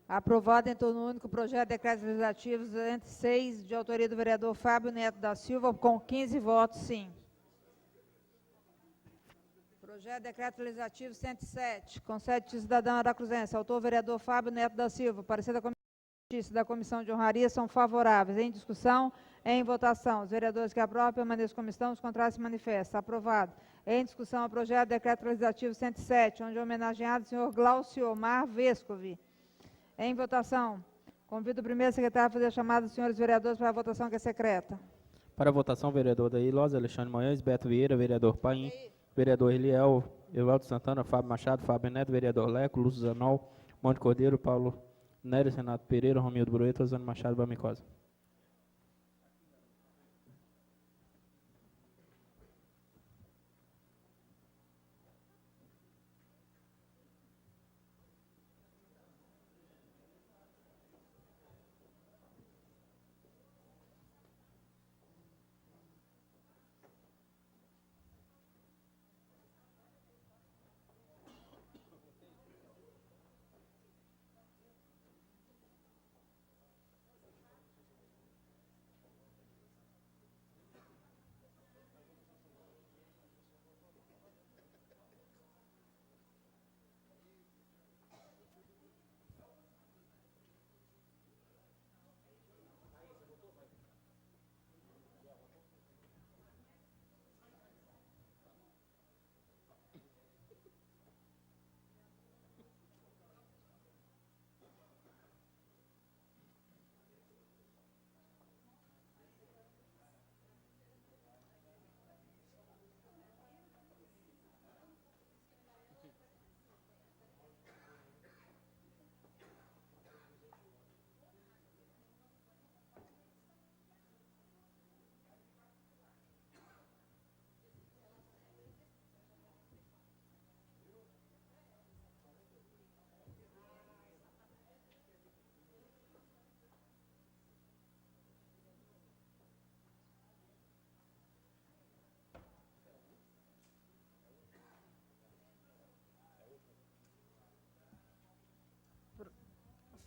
Aprovado em turno único o projeto de decreto legislativo 206, de autoria do vereador Fábio Neto da Silva, com 15 votos sim. Projeto de decreto legislativo 107, concede de cidadão aracruzense, autor vereador Fábio Neto da Silva, parecer da Comissão de Justiça e da Comissão de Honraria são favoráveis. Em discussão, em votação. Os vereadores que aprovam permaneçam como estão, os contrários se manifestam. Aprovado. Em discussão, o projeto de decreto legislativo 107, onde é homenageado o senhor Glauciomar Vescovi. Em votação. Convido o primeiro secretário a fazer a chamada dos senhores vereadores para a votação que é secreta. Para a votação, vereador Daí Lopes, Alexandre Manhães, Beto Vieira, vereador Paim, vereador Eliel, Evaldo Santana, Fábio Machado, Fábio Neto, vereador Leco, Lúcio Zanol, Mônica Cordeiro, Paulo Neres, Renato Pereira, Romildo Broeta, Osana Machado, Valmicosa.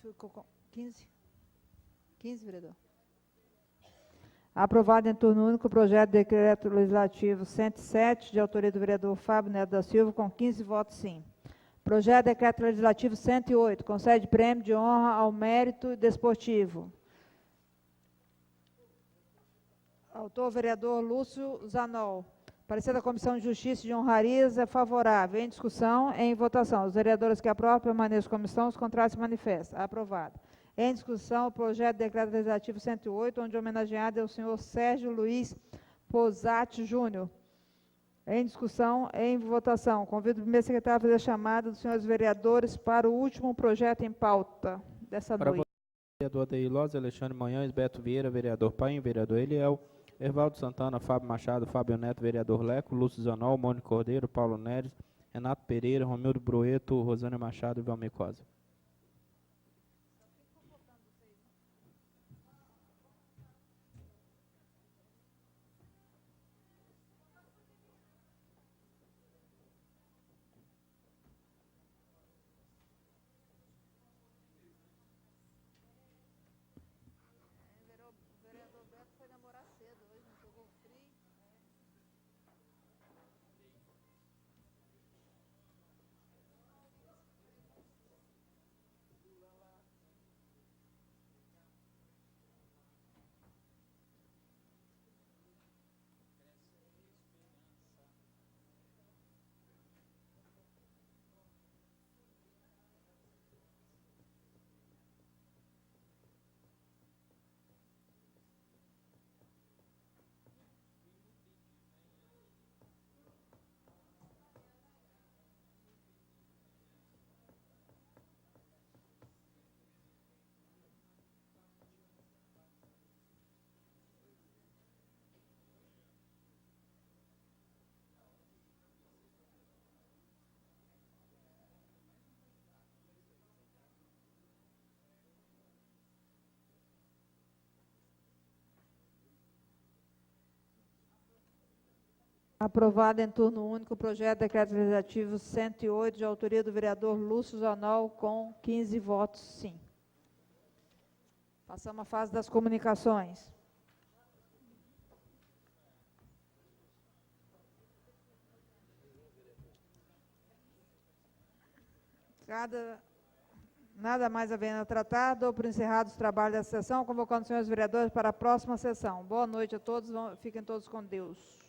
Ficou com 15? 15, vereador. Aprovado em turno único o projeto de decreto legislativo 107, de autoria do vereador Fábio Neto da Silva, com 15 votos sim. Projeto de decreto legislativo 108, concede prêmio de honra ao mérito desportivo. Autor vereador Lúcio Zanol. Parecer da Comissão de Justiça e de Honrarias é favorável. Em discussão, em votação. Os vereadores que aprovam permaneçam como estão, os contrários se manifestam. Aprovado. Em discussão, o projeto de decreto legislativo 108, onde homenageado é o senhor Sérgio Luiz Posati Júnior. Em discussão, em votação. Convido o primeiro secretário a fazer a chamada dos senhores vereadores para o último projeto em pauta dessa noite. Vereador Daí Lopes, Alexandre Manhães, Beto Vieira, vereador Paim, vereador Eliel, Ervaldo Santana, Fábio Machado, Fábio Neto, vereador Leco, Lúcio Zanol, Mônico Cordeiro, Paulo Neres, Renato Pereira, Romildo Broeto, Rosânia Machado e Valmir Cosa. Aprovado em turno único o projeto de decreto legislativo 108, de autoria do vereador Lúcio Zanol, com 15 votos sim. Passamos à fase das comunicações. Nada mais havendo a tratar, dou por encerrados os trabalhos da sessão, convocando os senhores vereadores para a próxima sessão. Boa noite a todos, fiquem todos com Deus.